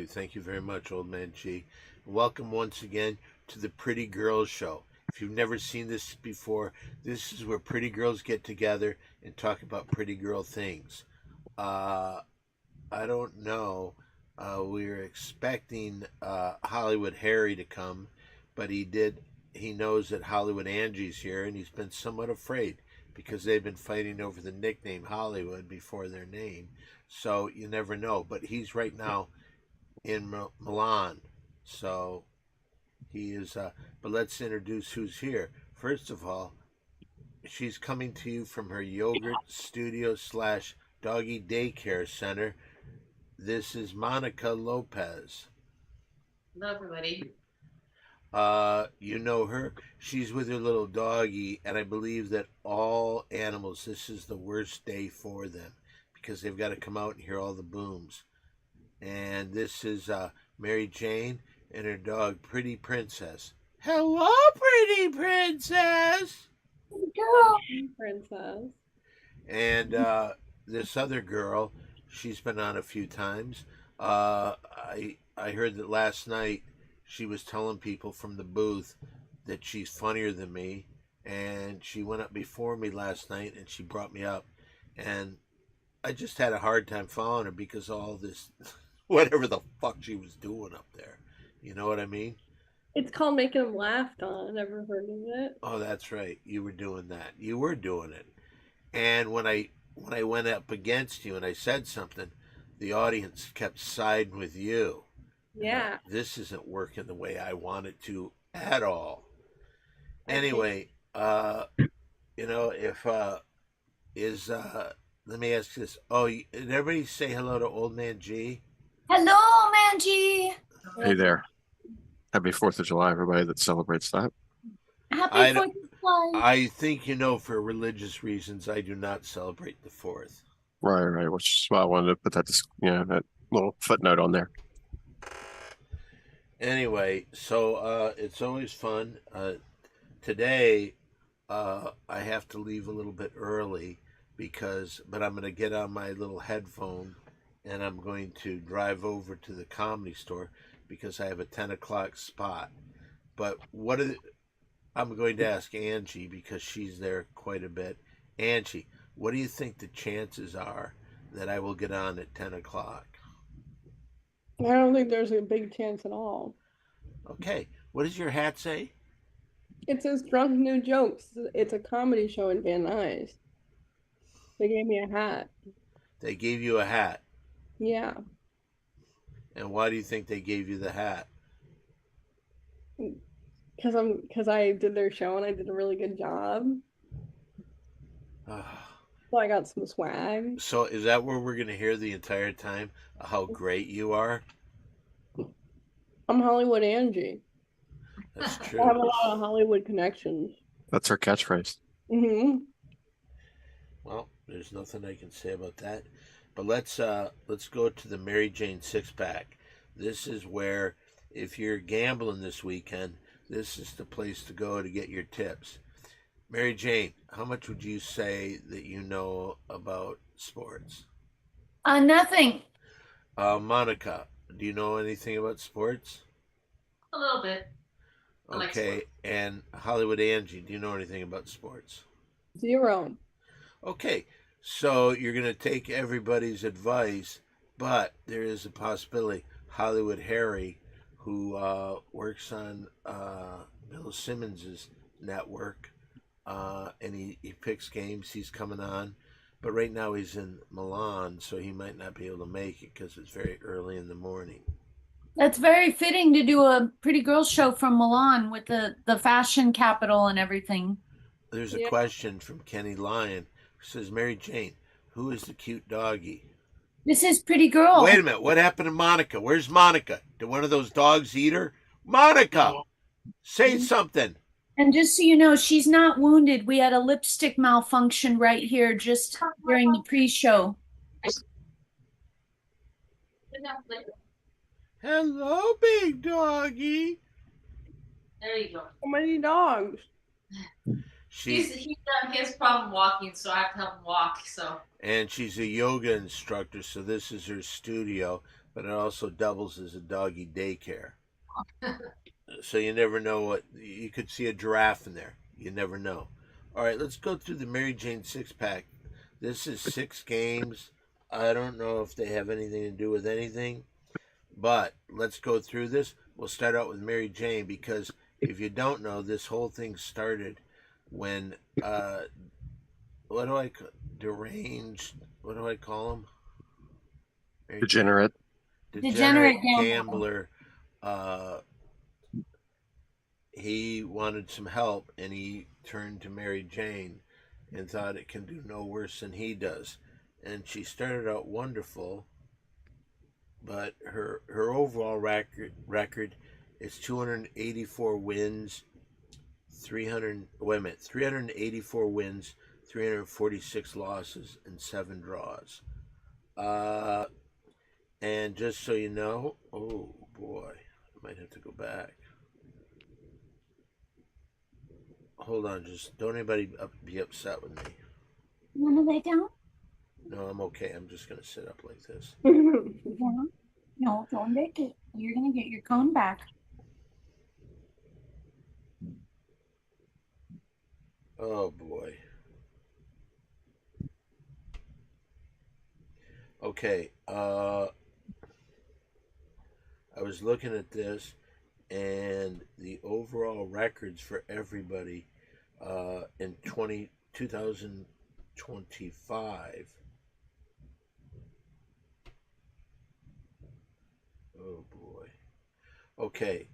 you. Thank you very much, Old Man G. Welcome once again to the Pretty Girls Show. If you've never seen this before, this is where pretty girls get together and talk about pretty girl things. Uh, I don't know. We were expecting Hollywood Harry to come, but he did. He knows that Hollywood Angie's here, and he's been somewhat afraid because they've been fighting over the nickname Hollywood before their name. So you never know. But he's right now in Milan, so he is. But let's introduce who's here. First of all, she's coming to you from her yogurt studio slash doggy daycare center. This is Monica Lopez. Hello, everybody. You know her. She's with her little doggy, and I believe that all animals, this is the worst day for them because they've got to come out and hear all the booms. And this is Mary Jane and her dog, Pretty Princess. Hello, Pretty Princess. Girl. Princess. And this other girl, she's been on a few times. I heard that last night she was telling people from the booth that she's funnier than me, and she went up before me last night and she brought me up, and I just had a hard time following her because all this, whatever the fuck she was doing up there. You know what I mean? It's called making them laugh, Don. Ever heard of it? Oh, that's right. You were doing that. You were doing it. And when I went up against you and I said something, the audience kept siding with you. Yeah. This isn't working the way I want it to at all. Anyway, if let me ask this. Oh, did everybody say hello to Old Man G? Hello, Manji. Hey there. Happy 4th of July, everybody that celebrates that. Happy I 4th of July. I think for religious reasons, I do not celebrate the 4th. Right. Which is why I wanted to put that little footnote on there. Anyway, so it's always fun. Today, I have to leave a little bit early but I'm going to get on my little headphone and I'm going to drive over to the Comedy Store because I have a 10 o'clock spot. But I'm going to ask Angie because she's there quite a bit. Angie, what do you think the chances are that I will get on at 10 o'clock? I don't think there's a big chance at all. Okay. What does your hat say? It says Drunk New Jokes. It's a comedy show in Van Nuys. They gave me a hat. They gave you a hat. Yeah. And why do you think they gave you the hat? Because I did their show and I did a really good job. So I got some swag. So is that where we're going to hear the entire time how great you are? I'm Hollywood Angie. That's true. I have a lot of Hollywood connections. That's her catchphrase. Mm-hmm. Well, there's nothing I can say about that. But let's go to the Mary Jane six-pack. This is where, if you're gambling this weekend, this is the place to go to get your tips. Mary Jane, how much would you say that you know about sports? Nothing. Monica, do you know anything about sports? A little bit. I like Okay, sports. and Hollywood Angie, do you know anything about sports? 0. Okay, so you're going to take everybody's advice, but there is a possibility. Hollywood Harry, who works on Bill Simmons's network, and he picks games, he's coming on. But right now he's in Milan, so he might not be able to make it because it's very early in the morning. That's very fitting to do a Pretty Girls show from Milan with the fashion capital and everything. There's a Yeah. question from Kenny Lyon who says, Mary Jane, who is the cute doggy? This is Pretty Girl. Wait a minute, what happened to Monica? Where's Monica? Did one of those dogs eat her? Monica, say something. And just so you know, she's not wounded. We had a lipstick malfunction right here just during the pre-show. Hello, big doggy. There you go. How many dogs? She's He has problem walking, so I have to help him walk. So and she's a yoga instructor, so this is her studio. but it also doubles as a doggy daycare. So you never know what you could see a giraffe in there. You never know. All right, let's go through the Mary Jane six pack. This is 6 games. I don't know if they have anything to do with anything, but let's go through this. We'll start out with Mary Jane because if you don't know, this whole thing started when what do I deranged? What do I call him? Degenerate. Degenerate gambler. He wanted some help, and he turned to Mary Jane and thought it can do no worse than he does. And she started out wonderful, but her overall record is 284 wins, 384 wins, 346 losses, and 7 draws. And just so you know, oh boy, I might have to go back. Hold on, just don't anybody be upset with me. You want to lay down? No, I'm okay. I'm just gonna sit up like this. Yeah. No, don't make it. You're gonna get your cone back. Oh boy. Okay. I was looking at this, and the overall records for everybody in 2025. Oh boy. Okay.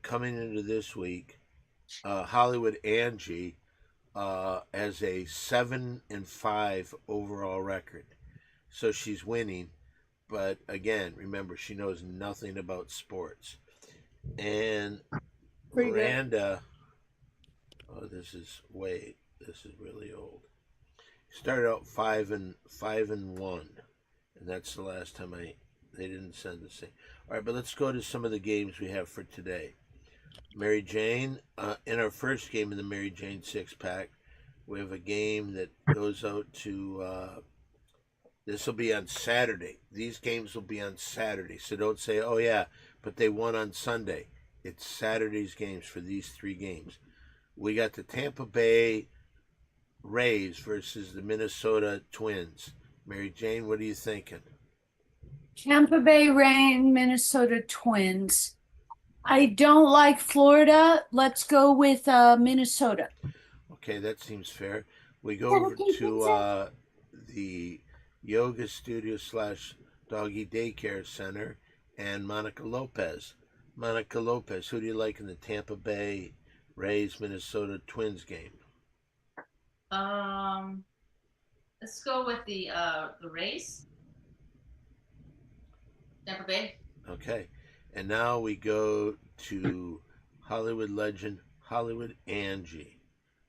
Coming into this week, Hollywood Angie has a 7-5 overall record. So she's winning, but again, remember, she knows nothing about sports. And Pretty good. Miranda, this is really old. Started out 5-1, and that's the last time they didn't send this thing. All right, but let's go to some of the games we have for today. Mary Jane, in our first game in the Mary Jane 6-pack, we have a game that goes out to, this will be on Saturday. These games will be on Saturday, so don't say, oh yeah, but they won on Sunday. It's Saturday's games for these 3 games. We got the Tampa Bay Rays versus the Minnesota Twins. Mary Jane, what are you thinking? Tampa Bay Rain, Minnesota Twins. I don't like Florida. Let's go with Minnesota. Okay, that seems fair. We go Is that over okay, to the yoga studio / doggy daycare center and Monica Lopez. Monica Lopez, who do you like in the Tampa Bay Rays Minnesota Twins game? Let's go with the race. Tampa Bay. Okay. And now we go to Hollywood legend Hollywood Angie,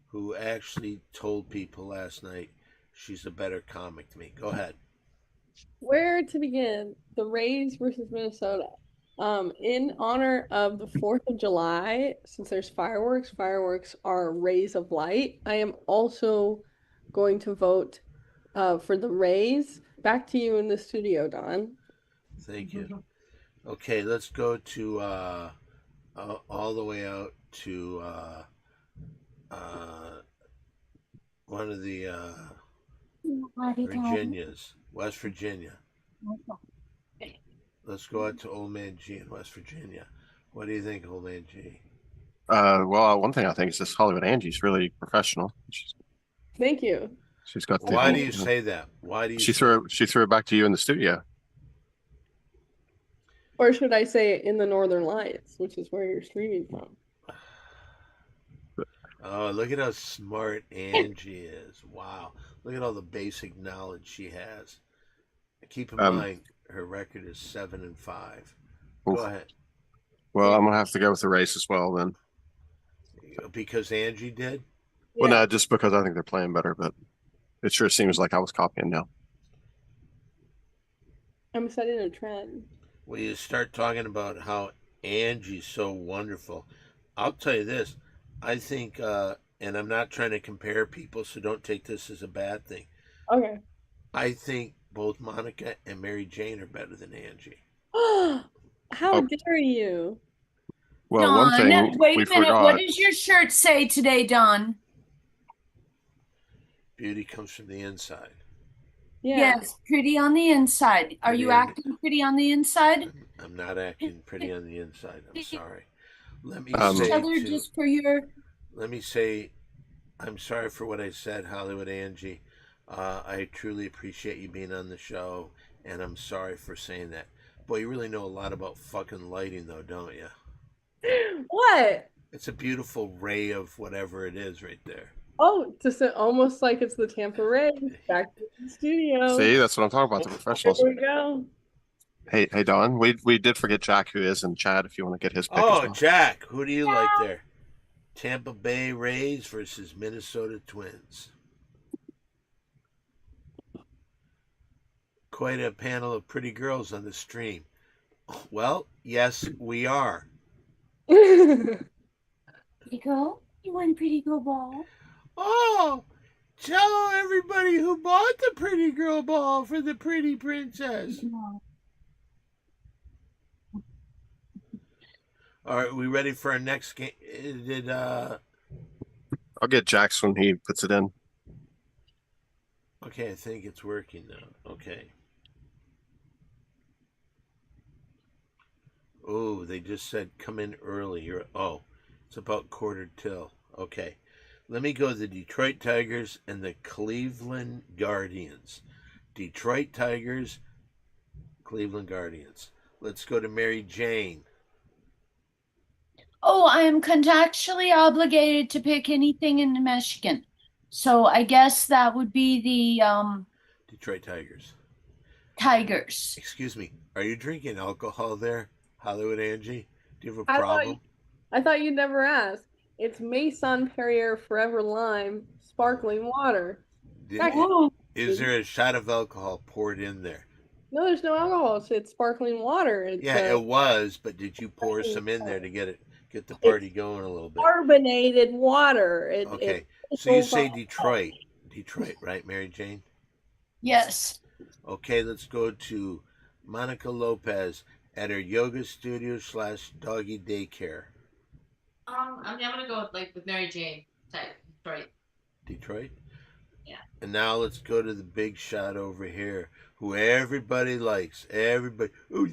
who actually told people last night she's a better comic to me. Go ahead. Where to begin? The Rays versus Minnesota. In honor of the 4th of July, since there's fireworks are rays of light. I am also going to vote for the Rays. Back to you in the studio, Don. Thank you. Okay, let's go to all the way out to one of the Virginias, West Virginia. Let's go out to Old Man G in West Virginia. What do you think, Old Man G? Well, one thing I think is this Hollywood Angie's really professional. Thank you. She's got the. Why do you say that? Why do you? She threw it back to you in the studio. Or should I say in the Northern Lights, which is where you're streaming from. Oh, look at how smart Angie is. Wow. Look at all the basic knowledge she has. Keep in mind, her record is 7-5. Go ahead. Well, I'm going to have to go with the race as well then. Because Angie did? Well, no, just because I think they're playing better, but it sure seems like I was copying now. I'm setting a trend. When you start talking about how Angie's so wonderful, I'll tell you this. I think, and I'm not trying to compare people, so don't take this as a bad thing. Okay. I think both Monica and Mary Jane are better than Angie. How Oh. dare you? Well, one Dawn, thing wait we a minute. forgot. What does your shirt say today, Dawn? Beauty comes from the inside. Yeah. Yes, pretty on the inside. Are you Pretty on the- acting pretty on the inside? I'm not acting pretty on the inside. I'm sorry. Let me Um, say Each other to, just for your. let me say, I'm sorry for what I said, Hollywood Angie. I truly appreciate you being on the show, and I'm sorry for saying that. Boy, you really know a lot about fucking lighting, though, don't you? What? It's a beautiful ray of whatever it is right there. Oh, just almost like it's the Tampa Rays back to the studio. See, that's what I'm talking about. The There professionals. we go. Hey, Don. We did forget Jack, who is in chat. If you want to get his pick as Oh, well. Jack, who do you like there? Tampa Bay Rays versus Minnesota Twins. Quite a panel of pretty girls on the stream. Well, yes, we are. Pretty girl? You want pretty girl ball? Oh, tell everybody who bought the pretty girl ball for the pretty princess. No. All right, we ready for our next game? I'll get Jack's when he puts it in. Okay, I think it's working now. Okay. Oh, they just said come in early. Oh, it's about quarter till. Okay. Let me go to the Detroit Tigers and the Cleveland Guardians. Detroit Tigers, Cleveland Guardians. Let's go to Mary Jane. Oh, I am contractually obligated to pick anything in Michigan. So I guess that would be the Detroit Tigers. Tigers. Excuse me. Are you drinking alcohol there, Hollywood Angie? Do you have a I thought problem? I thought you'd never ask. It's Maison Perrier Forever Lime Sparkling Water. Ooh, Is there a shot of alcohol poured in there? No, there's no alcohol. It's sparkling water. It's Yeah, it was, but did you pour some in there to get the party going a little bit? carbonated water. Okay, so you say Detroit. Detroit, right, Mary Jane? yes. Okay, let's go to Monica Lopez at her yoga studio / doggy daycare. I'm gonna go with Mary Jane type, Detroit. Detroit? Yeah. And now let's go to the big shot over here, who everybody likes. Everybody, oh,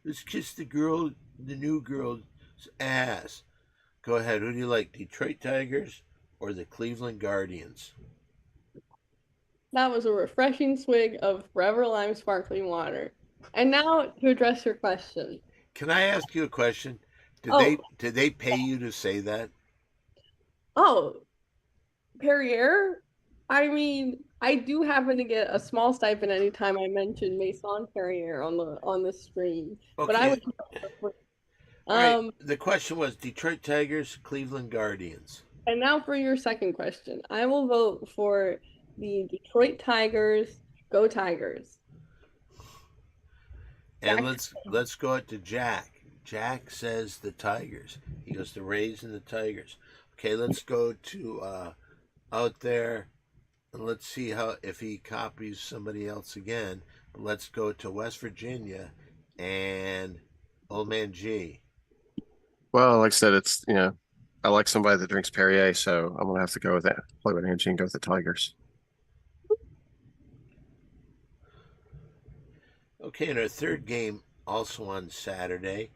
let's kiss the girl, the new girl's ass. Go ahead, who do you like, Detroit Tigers or the Cleveland Guardians? That was a refreshing swig of Forever Lime Sparkling Water. And now to address your question. Can I ask you a question? Oh. Did they pay you to say that? Oh, Perrier? I mean, I do happen to get a small stipend anytime I mention Maison Perrier on the stream. But I Okay. would All right. The question was Detroit Tigers, Cleveland Guardians. and now for your second question. I will vote for the Detroit Tigers. Go Tigers. And Jack. let's go out to Jack. Jack says the Tigers. He goes the Rays and the Tigers. Okay, let's go to out there and let's see if he copies somebody else again. But let's go to West Virginia and Old Man G. Well, like I said, it's I like somebody that drinks Perrier, so I'm gonna have to go with that. Play with Angie and go with the Tigers. Okay, in our third game, also on Saturday,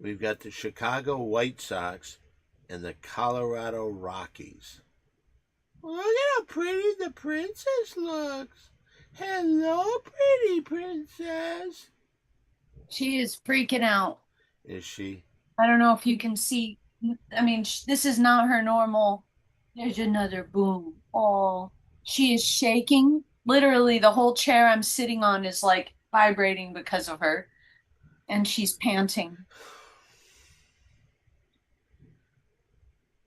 we've got the Chicago White Sox and the Colorado Rockies. Look at how pretty the princess looks. Hello, pretty princess. She is freaking out. Is she? I don't know if you can see. I mean, this is not her normal. There's another boom. Oh, she is shaking. Literally, the whole chair I'm sitting on is like vibrating because of her. And she's panting.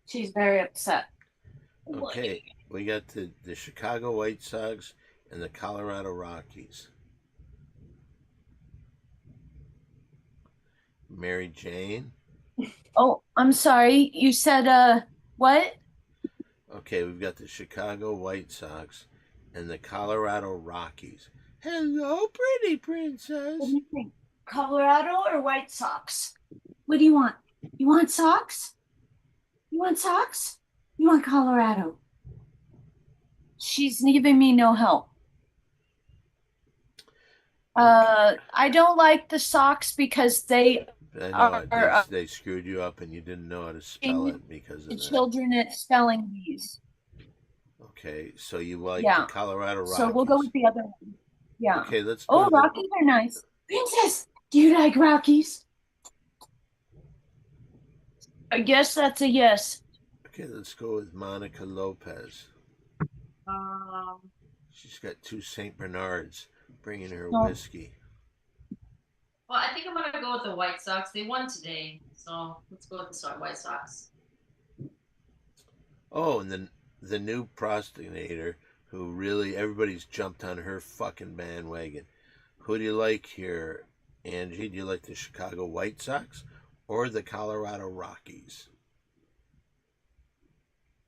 She's very upset. Okay, we got the Chicago White Sox and the Colorado Rockies. Mary Jane. Oh, I'm sorry. You said, what? Okay, we've got the Chicago White Sox and the Colorado Rockies. Hello, pretty What princess. do you think? Colorado or White Sox? What do you want? You want Sox? You want Sox? You want Colorado? She's giving me no help. I don't like the Sox because they I know it. are They screwed you up and you didn't know how to spell it because the of that. children at spelling bees. Okay, so you like Yeah. the Colorado Rockies. So we'll go with the other one. Yeah. Okay, let's go Oh, to the- Rockies are nice. Princess, do you like Rockies? I guess that's a yes. Okay, let's go with Monica Lopez. She's got 2 St. Bernards bringing her Oh. whiskey. Well, I think I'm gonna go with the White Sox. They won today, so let's go with the White Sox. Oh, and then the new procrastinator who really everybody's jumped on her fucking bandwagon. Who do you like here, Angie? Do you like the Chicago White Sox or the Colorado Rockies?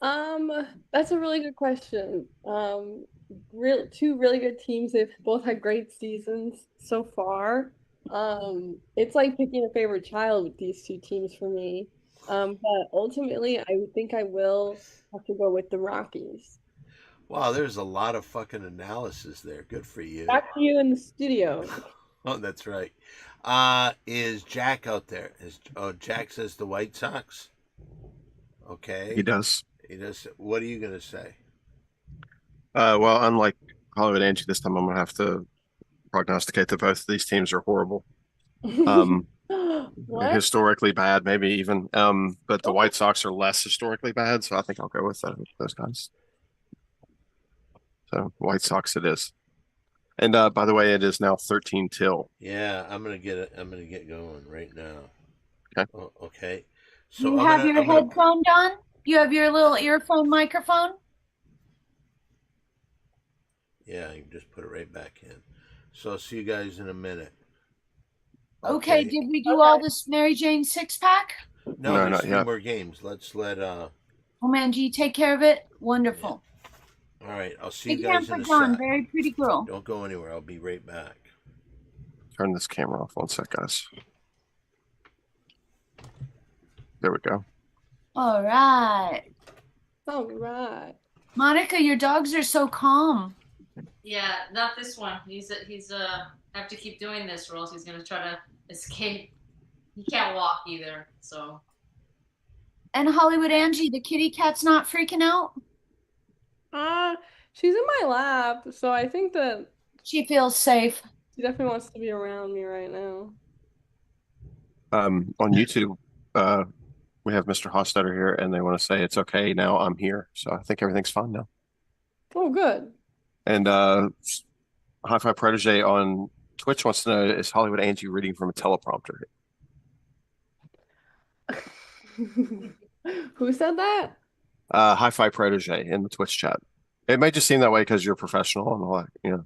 That's a really good question. Two really good teams. They've both had great seasons so far. It's like picking a favorite child with these two teams for me. But ultimately, I think I will have to go with the Rockies. Wow, there's a lot of fucking analysis there. Good for you. Back to you in the studio. Oh, that's right. Is Jack out there? Jack says the White Sox. Okay. He does. He does. What are you gonna say? Well, unlike Hollywood Angie, this time I'm gonna have to prognosticate that both of these teams are horrible. What? Historically bad, maybe even. But the White Sox are less historically bad, so I think I'll go with those guys. So White Sox it is. And by the way, it is now 13 till. Yeah, I'm gonna get it. I'm gonna get going right now. Okay. Oh, okay. Do you I'm have gonna- your I'm gonna- headphone on? You have your little earphone microphone? Yeah, you can just put it right back in. So I'll see you guys in a minute. Okay, did we do all this Mary Jane 6-pack? No, No, there's not 3 yet. more games. Let's let Oh man, do you take care of it? Wonderful. All right, I'll see you Big hand guys for in a Dawn, sec. very pretty girl. Don't go anywhere. I'll be right back. Turn this camera off 1 sec, guys. There we go. All right. All right. Monica, your dogs are so calm. Yeah, not this one. He's have to keep doing this, or else he's gonna try to escape. He can't walk either, so And Hollywood Angie, the kitty cat's not freaking out? She's in my lap, so I think that She feels safe. she definitely wants to be around me right now. On YouTube, we have Mr. Hostetter here, and they want to say it's okay now. I'm here, so I think everything's fine now. Oh, good. And Hi-Fi Protege on Twitch wants to know, is Hollywood Angie reading from a teleprompter? Who said that? Hi-Fi Protege in the Twitch chat. It may just seem that way because you're professional and all that, you know.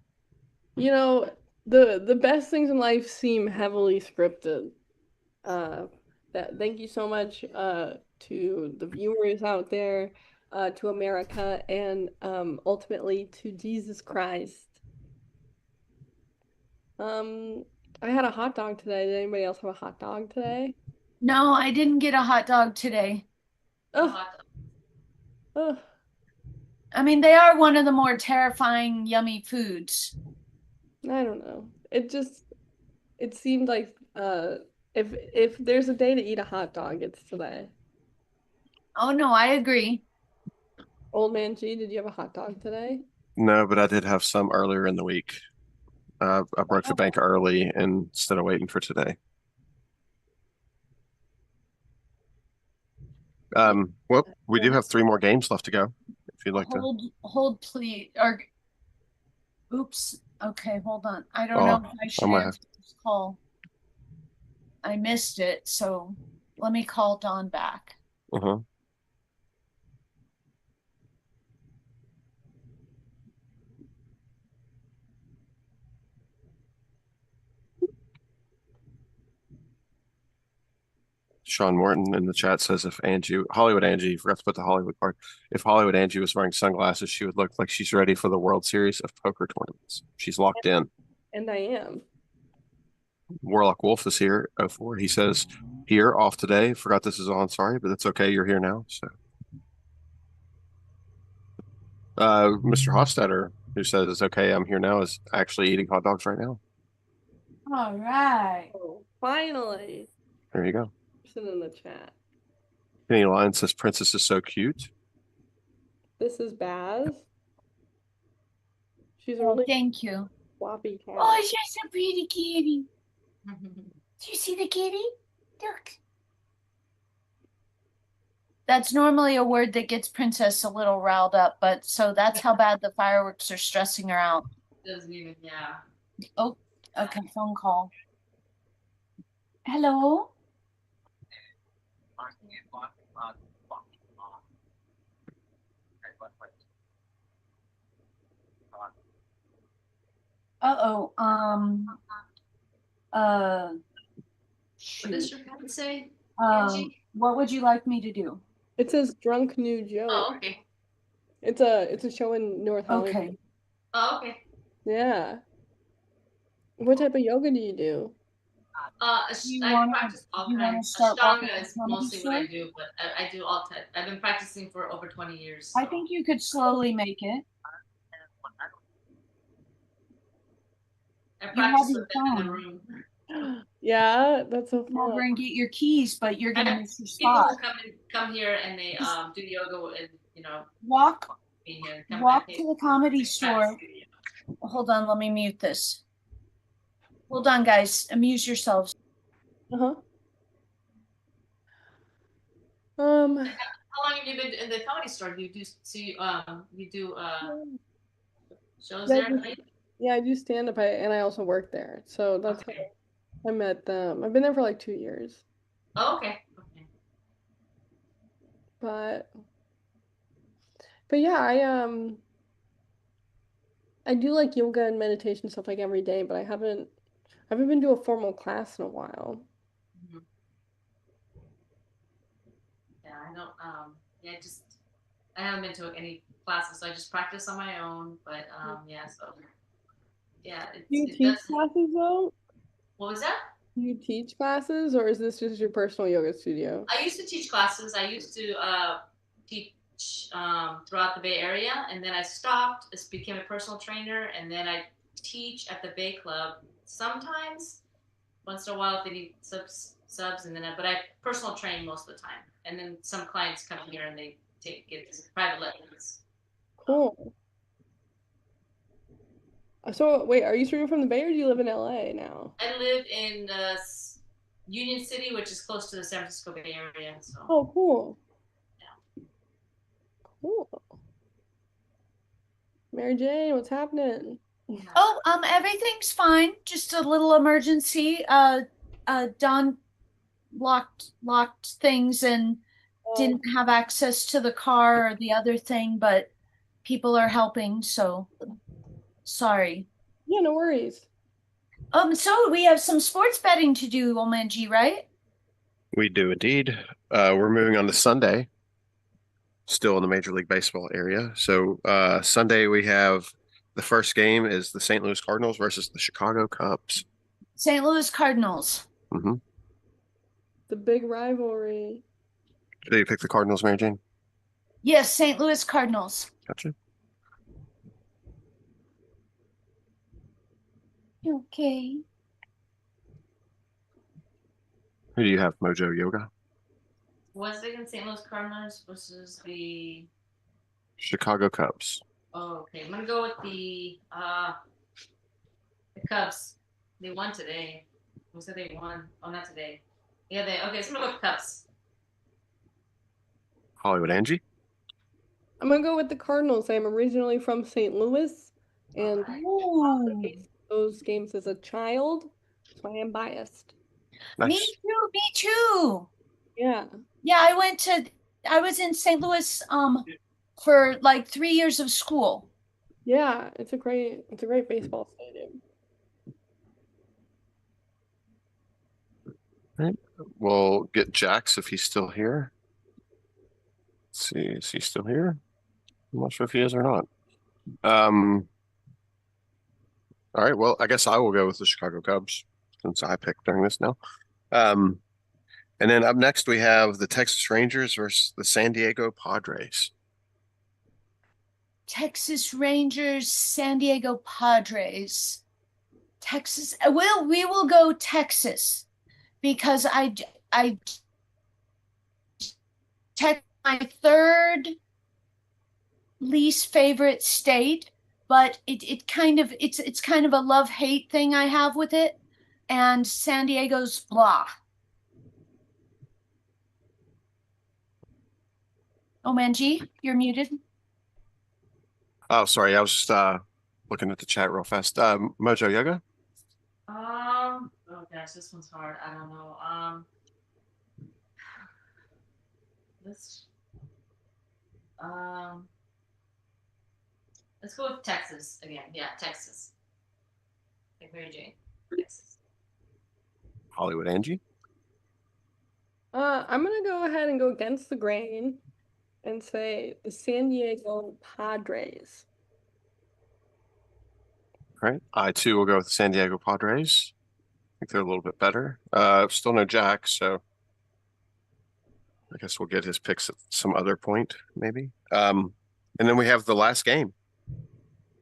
You know, the best things in life seem heavily scripted. Thank you so much to the viewers out there, to America, and ultimately to Jesus Christ. I had a hot dog today. Did anybody else have a hot dog today? No, I didn't get a hot dog today. Ugh. Ugh. I mean, they are one of the more terrifying, yummy foods. I don't know. It seemed like if there's a day to eat a hot dog, it's today. Oh no, I agree. Old Man G, did you have a hot dog today? No, but I did have some earlier in the week. I broke the bank early instead of waiting for today. Well, we do have 3 more games left to go. If you'd like to. Hold, please. Or, oops. Okay, hold on. I don't Oh, know if I should might answer this call. I missed it, so let me call Dawn back. Uh-huh. Sean Morton in the chat says if Hollywood Angie, forgot to put the Hollywood part. If Hollywood Angie was wearing sunglasses, she would look like she's ready for the World Series of Poker tournaments. She's locked in. And I am. Warlock Wolf is here. 04. He says, here, off today. Forgot this is on. Sorry, but it's okay. You're here now. So, Mr. Hofstadter, who says it's okay, I'm here now, is actually eating hot dogs right now. All right. Oh, finally. There you go. Person in the chat. Penny Lion says, Princess is so cute. This is Baz. She's a Oh, really thank you. floppy cat. Oh, she's a pretty kitty. Do you see the kitty? Look. That's normally a word that gets Princess a little riled up, but so that's how bad the fireworks are stressing her out. Doesn't even, yeah. Oh, okay, phone call. Hello? Uh-oh, What shoot. does your cat say? Um, Angie? what would you like me to do? It says Drunk New Joke. Oh, okay. It's a show in North Hollywood. Okay. Oh, okay. Yeah. What type of yoga do you do? You I wanna- practice all you wanna kinds. start walking Ashtanga is the comedy mostly what I store? do, but I do all type. I've been practicing for over 20 years. I so. think you could slowly make it. I have practice your with them in the phone. room. Yeah, that's so Come over fun. and get your keys, but you're gonna I- miss your People spot. who come here and they do yoga and Walk be here. Walk to the comedy store. Hold on, let me mute this. Hold on, guys. Amuse yourselves. Uh-huh. How long have you been in the comedy store? Do you do shows Yeah, there? Yeah, I do stand up and I also work there. So that's Okay. how I met them. I've been there for like 2 years. Oh, okay. Okay. But yeah, I do like yoga and meditation stuff like every day, but I haven't been to a formal class in a while. Mhm. Yeah, I don't. Yeah, I haven't been to any classes, so I just practice on my own. But yeah, so yeah, Do you it teach does. classes though? What was that? Do you teach classes or is this just your personal yoga studio? I used to teach classes. I used to teach throughout the Bay Area, and then I stopped. Became a personal trainer, and then I teach at the Bay Club sometimes. Once in a while, if they need subs, and then but I personal train most of the time, and then some clients come here and they get private lessons. Cool. So wait, are you straight from the Bay or do you live in LA now? I live in Union City, which is close to the San Francisco Bay Area. So. Oh, cool. Yeah. Cool. Mary Jane, what's happening? Oh, everything's fine. Just a little emergency. Don locked things and didn't have access to the car or the other thing, but people are helping, so sorry. Yeah, no worries. So we have some sports betting to do, Omanji, right? We do indeed. We're moving on to Sunday, still in the Major League Baseball area. So Sunday we have the first game is the St. Louis Cardinals versus the Chicago Cubs. St. Louis Cardinals. Mm-hmm. The big rivalry. Did you pick the Cardinals, Mary Jane? Yes, St. Louis Cardinals. Gotcha. Okay. Who do you have, Mojo Yoga? Was it against St. Louis Cardinals versus the? Chicago Cubs. Oh, okay. I'm gonna go with the Cubs. They won today. Who said they won? Oh, not today. Yeah, okay. So I'm gonna go with Cubs. Hollywood Angie? I'm gonna go with the Cardinals. I'm originally from St. Louis and Ooh. those games as a child, so I am biased. Nice. Me too, me too. Yeah. Yeah, I was in St. Louis for like 3 years of school. Yeah, it's a great baseball stadium. Right. We'll get Jax if he's still here. Let's see, is he still here? I'm not sure if he is or not. All right. Well, I guess I will go with the Chicago Cubs since I picked during this now. Um, and then up next we have the Texas Rangers versus the San Diego Padres. Texas Rangers, San Diego Padres. Texas. We will go Texas because I Tex my third least favorite state, but it kind of it's kind of a love-hate thing I have with it, and San Diego's blah. Oh, Manji, you're muted. Oh, sorry. I was just looking at the chat real fast. Mojo Yoga. Oh gosh, this one's hard. I don't know. Let's um, let's go with Texas again. Yeah, Texas. Like Mary Jane, Texas. Hollywood Angie. I'm gonna go ahead and go against the grain and say the San Diego Padres. All right. I too will go with the San Diego Padres. I think they're a little bit better. Still no Jack, so I guess we'll get his picks at some other point, maybe. And then we have the last game.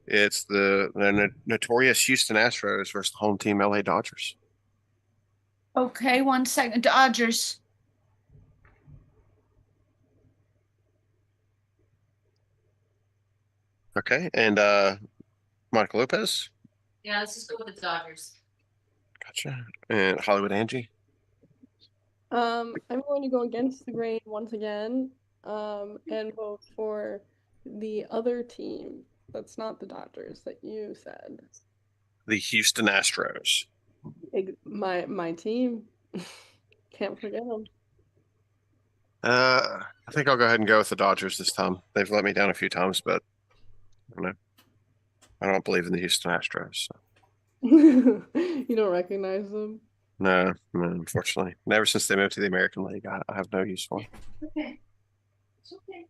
It's the notorious Houston Astros versus the home team LA Dodgers. Okay, 1 second. Dodgers. Okay, and Monica Lopez. Yeah, let's just go with the Dodgers. Gotcha. And Hollywood Angie. I'm going to go against the grain once again, and vote for the other team that's not the Dodgers that you said. The Houston Astros. My team. Can't forget them. I think I'll go ahead and go with the Dodgers this time. They've let me down a few times, but I don't know. I don't believe in the Houston Astros. So. You don't recognize them? No, unfortunately. Never since they moved to the American League, I have no use for them. Okay. It's okay.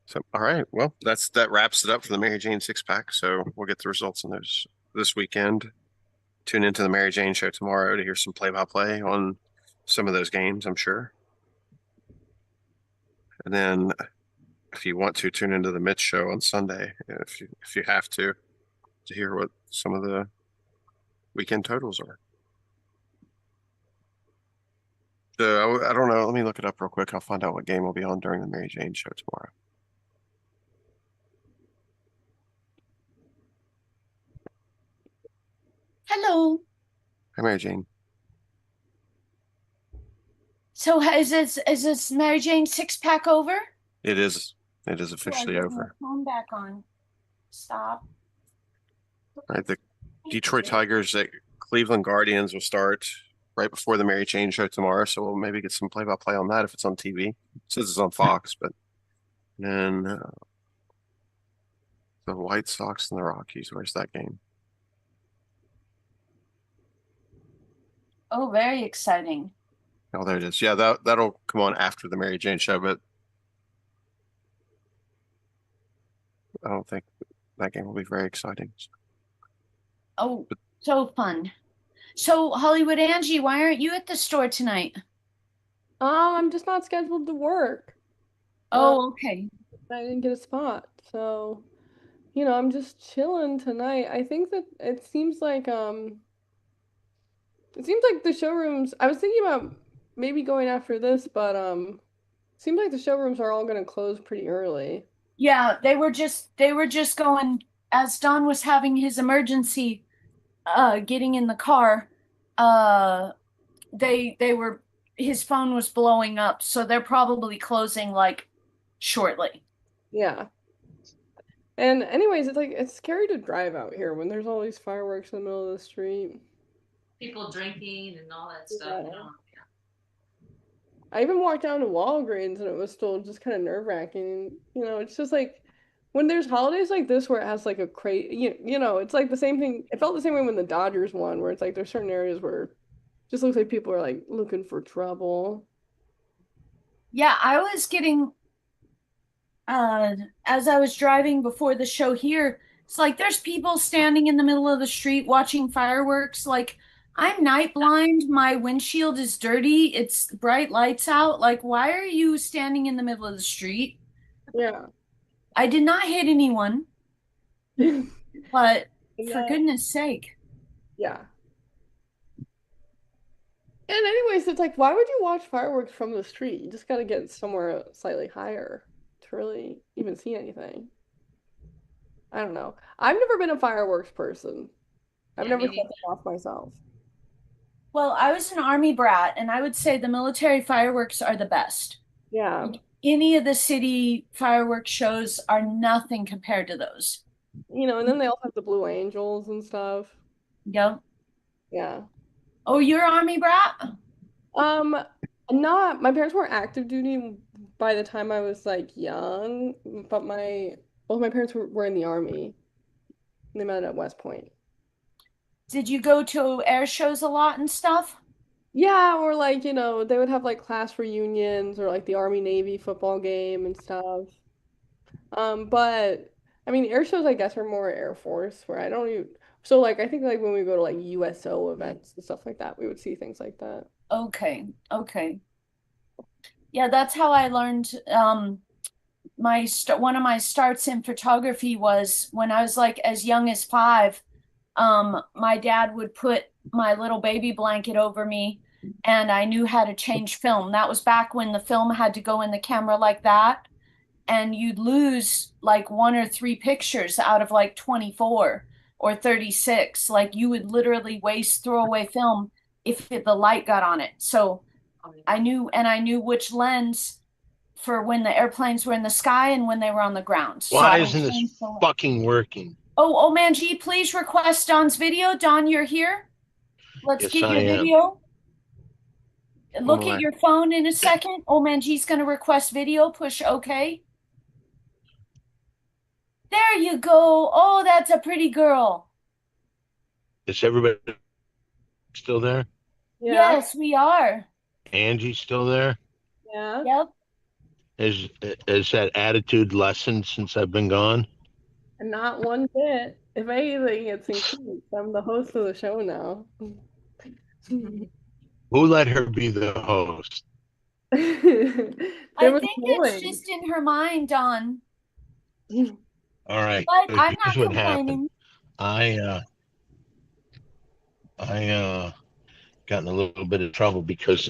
So, all right. Well, that wraps it up for the Mary Jane six pack. So we'll get the results on those this weekend. Tune into the Mary Jane show tomorrow to hear some play-by-play on some of those games, I'm sure. And then if you want to, tune into the Mitch show on Sunday if you have to hear what some of the weekend totals are. So I don't know. Let me look it up real quick. I'll find out what game will be on during the Mary Jane show tomorrow. Hello. Hi, Mary Jane. So is this Mary Jane 6-pack over? It is officially over. Phone back on. Stop. All right, the Detroit Tigers at Cleveland Guardians will start right before the Mary Jane show tomorrow, so we'll maybe get some play-by-play on that if it's on TV. It says it's on Fox, but then the White Sox and the Rockies. Where's that game? Oh, very exciting. Oh, there it is. Yeah, that'll come on after the Mary Jane show, but I don't think that game will be very exciting. Oh, so fun. So Hollywood Angie, why aren't you at the store tonight? I'm just not scheduled to work. Oh, okay. I didn't get a spot, so I'm just chilling tonight. I think that it seems like the showrooms. I was thinking about maybe going after this, but seems like the showrooms are all gonna close pretty early. Yeah, they were just going as Don was having his emergency getting in the car, his phone was blowing up, so they're probably closing like shortly. Yeah. And anyways, it's scary to drive out here when there's all these fireworks in the middle of the street. People drinking and all that stuff. Yeah. I even walked down to Walgreens and it was still just kind of nerve-wracking. It's just like when there's holidays like this where it has like a crazy, it's like the same thing. It felt the same way when the Dodgers won, where it's like there's certain areas where it just looks like people are like looking for trouble. Yeah, I was getting as I was driving before the show here, It's like there's people standing in the middle of the street watching fireworks. Like, I'm night blind. My windshield is dirty. It's bright lights out. Like, why are you standing in the middle of the street? Yeah. I did not hit anyone, but for Yeah. goodness sake. Yeah. And anyways, it's like, why would you watch fireworks from the street? You just got to get somewhere slightly higher to really even see anything. I don't know. I've never been a fireworks person. I've Yeah, never me set neither. them off myself. Well, I was an army brat, and I would say the military fireworks are the best. Yeah. Any of the city fireworks shows are nothing compared to those. You know, and then they also have the Blue Angels and stuff. Yep. Yeah. Oh, you're army brat? Um, not my parents weren't active duty by the time I was like young, but both my parents were in the army. They met at West Point. Did you go to air shows a lot and stuff? Yeah, or like, they would have like class reunions or like the Army Navy football game and stuff. But I mean, air shows I guess are more Air Force where I don't even so like I think like when we go to like USO events and stuff like that, we would see things like that. Okay. Okay. Yeah, that's how I learned one of my starts in photography was when I was like as young as 5. My dad would put my little baby blanket over me and I knew how to change film. That was back when the film had to go in the camera like that, and you'd lose like 1 or 3 pictures out of like 24 or 36. Like you would literally waste throwaway film if the light got on it. So I knew which lens for when the airplanes were in the sky and when they were on the ground. So Why I would isn't this change the lens. fucking working? Oh, man, G, please request Don's video. Don, you're here. Let's Yes, get I your am. video. Look at Alright. your phone in a second. Oh, man, G's going to request video. Push OK. There you go. Oh, that's a pretty girl. Is everybody still there? Yeah. Yes, we are. Angie's still there? Yeah. Yep. Is that attitude lessened since I've been gone? And not one bit. If anything, it's increased. I'm the host of the show now. Who let her be the host? There I was think noise. it's just in her mind, Don. All right. But so I'm not here's what happened. complaining. I got in a little bit of trouble because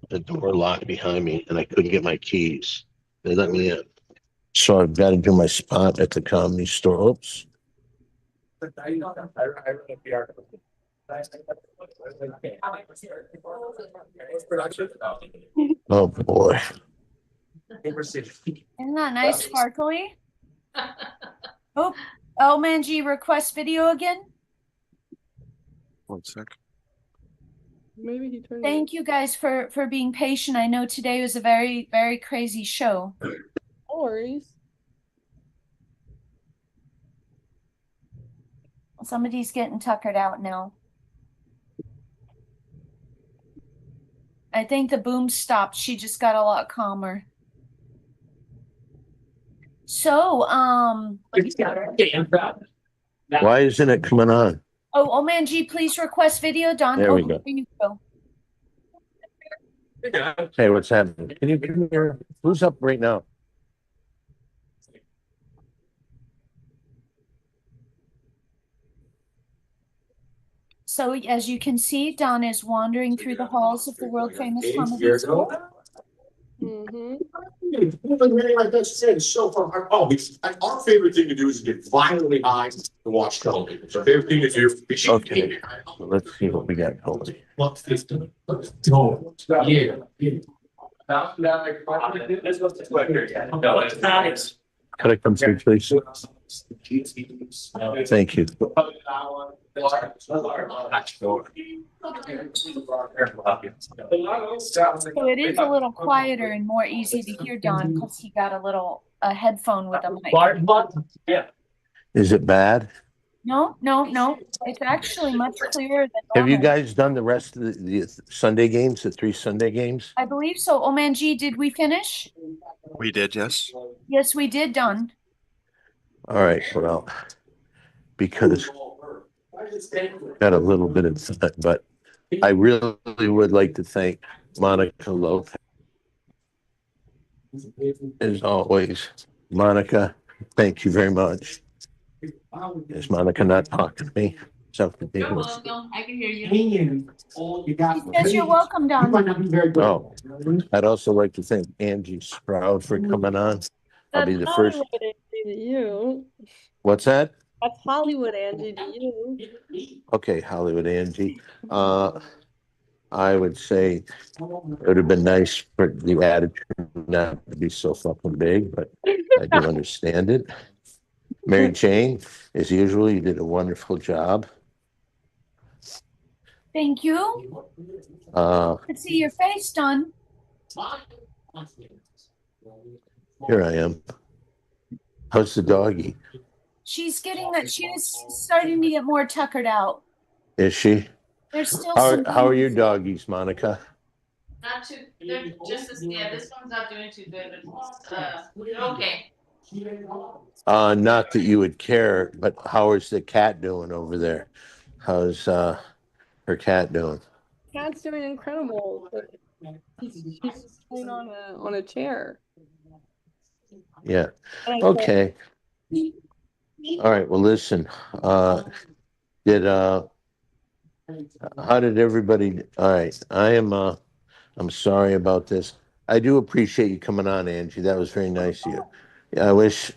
the door locked behind me and I couldn't get my keys. They let me in. So I've got to do my spot at the comedy store. Oops. Oh boy. Isn't that nice, sparkly? Oh, man, G, request video again. 1 sec. Maybe he turned Thank you guys for being patient. I know today was a very, very crazy show. No worries. Somebody's getting tuckered out now. I think the boom stopped. She just got a lot calmer. So, Why isn't it coming on? oh, man, G, please request video, Don. There we go. There you go. Hey, what's happening? Can you come here? Who's up right now? So, as you can see, Don is wandering through the halls of the world famous comedy school. Mm-hmm. Really, like I said, so far, our favorite thing to do is get violently high and watch television. It's our favorite thing to do. Okay. Let's see what we got going. Could I come through, please? Thank you. So it is a little quieter and more easy to hear Don because he got a headphone with a mic. Is it bad? No. It's actually much clearer than Have you normal. guys done the rest of the Sunday games, the 3 Sunday games? I believe so. Oh, man, G, did we finish? We did, yes. Yes, we did, Don. All right, well, because got a little bit of time, but I really would like to thank Monica Lopez as always. Monica, thank you very much. Is Monica not talking to me? Something You're ridiculous. welcome. I can hear you. She says you're welcome, Don. Oh, I'd also like to thank Angie Sproud for coming on. I'll be That's the first. Hollywood Angie to you. What's that? That's Hollywood Angie to you. Okay, Hollywood Angie. I would say it would have been nice for the attitude not to be so fucking big, but I do understand it. Mary Jane, as usual, you did a wonderful job. Thank you. Uh, Could see your face, Don. here I am. How's the doggy? She's starting to get more tuckered out. Is she? There's still How, some. how are your doggies, Monica? Not too. They're just as yeah. This one's not doing too good, but they're okay. Not that you would care, but how is the cat doing over there? How's her cat doing? Cat's doing incredible. But she's sitting on a chair. Yeah. And I said, Okay. All right. Well, listen. How did everybody? All right. I'm sorry about this. I do appreciate you coming on, Angie. That was very nice of you. Yeah, I wish.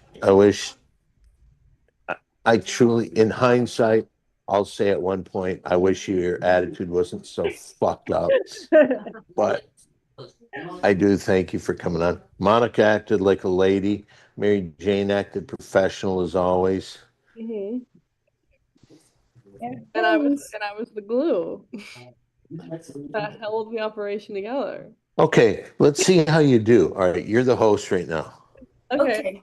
I truly, in hindsight, I'll say at one point, I wish your attitude wasn't so fucked up. But I do thank you for coming on. Monica acted like a lady. Mary Jane acted professional as always. Mhm. And I was the glue that held the operation together. Okay, let's see how you do. All right, you're the host right now. Okay.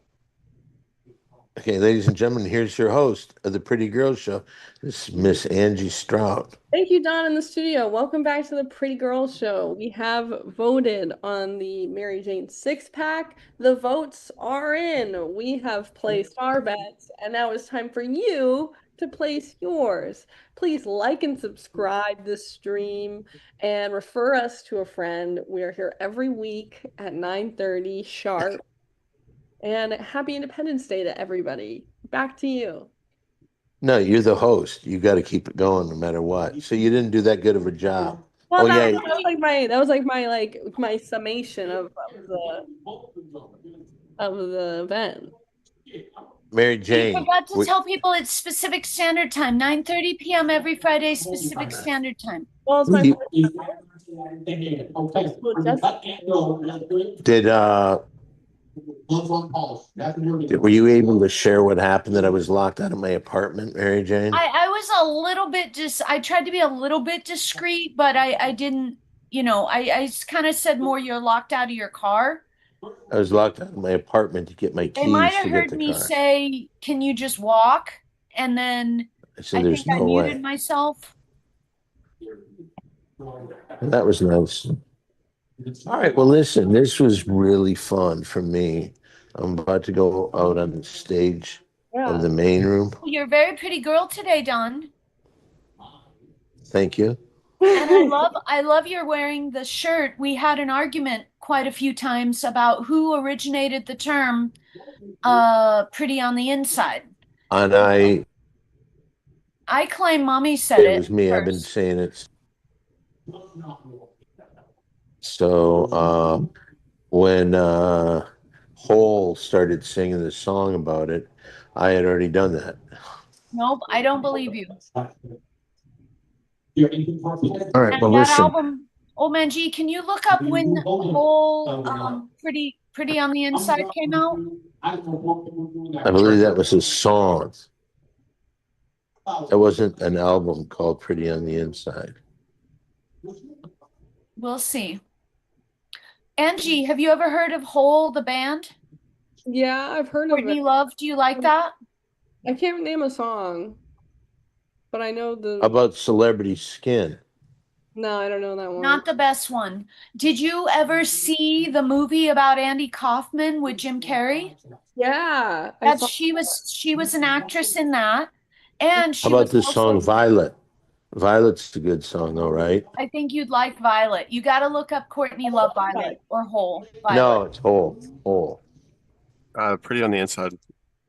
Okay, ladies and gentlemen, here's your host of the Pretty Girls Show. This is Miss Angie Stroud. Thank you, Don, in the studio. Welcome back to the Pretty Girls Show. We have voted on the Mary Jane six-pack. The votes are in. We have placed our bets, and now it's time for you to place yours. Please like and subscribe this stream and refer us to a friend. We are here every week at 9:30 sharp. And happy Independence Day to everybody. Back to you. No, you're the host. You got to keep it going no matter what. So you didn't do that good of a job. Well, Oh, that yeah. was like my summation of the event. Mary We Jane. forgot to tell people it's Pacific Standard Time, 9:30 p.m. every Friday, Pacific Standard Time. Well, it's my You- first Did were you able to share what happened that I was locked out of my apartment, Mary Jane? I was a little bit I tried to be a little bit discreet, but I didn't, I kind of said more you're locked out of your car. I was locked out of my apartment to get my They might keys have to get heard the me car. say, "Can you just walk?" And then I said, I "There's think I no muted way." myself. That was nice. All right. Well, listen, this was really fun for me. I'm about to go out on the stage of the main room. Well, you're a very pretty girl today, Don. Thank you. And I love you're wearing the shirt. We had an argument quite a few times about who originated the term pretty on the inside. And I claim mommy said it was me. first. I've been saying it. So when Hole started singing the song about it, I had already done that. Nope, I don't believe you. All right. And Well, that listen. album, Old Man G, can you look up when Hole Pretty on the Inside came out? I believe that was a song. It wasn't an album called Pretty on the Inside. We'll see. Angie, have you ever heard of Hole, the band? Yeah, I've heard of Courtney it. Love, do you like that? I can't name a song, but I know the. How about Celebrity Skin? No, I don't know that one. Not the best one. Did you ever see the movie about Andy Kaufman with Jim Carrey? Yeah, I That's saw. she was an actress in that, and How she about was this also. song, Violet? Violet's a good song, though, right? I think you'd like Violet. You got to look up Courtney Love Violet or Whole Violet. No, it's whole, whole. Pretty on the Inside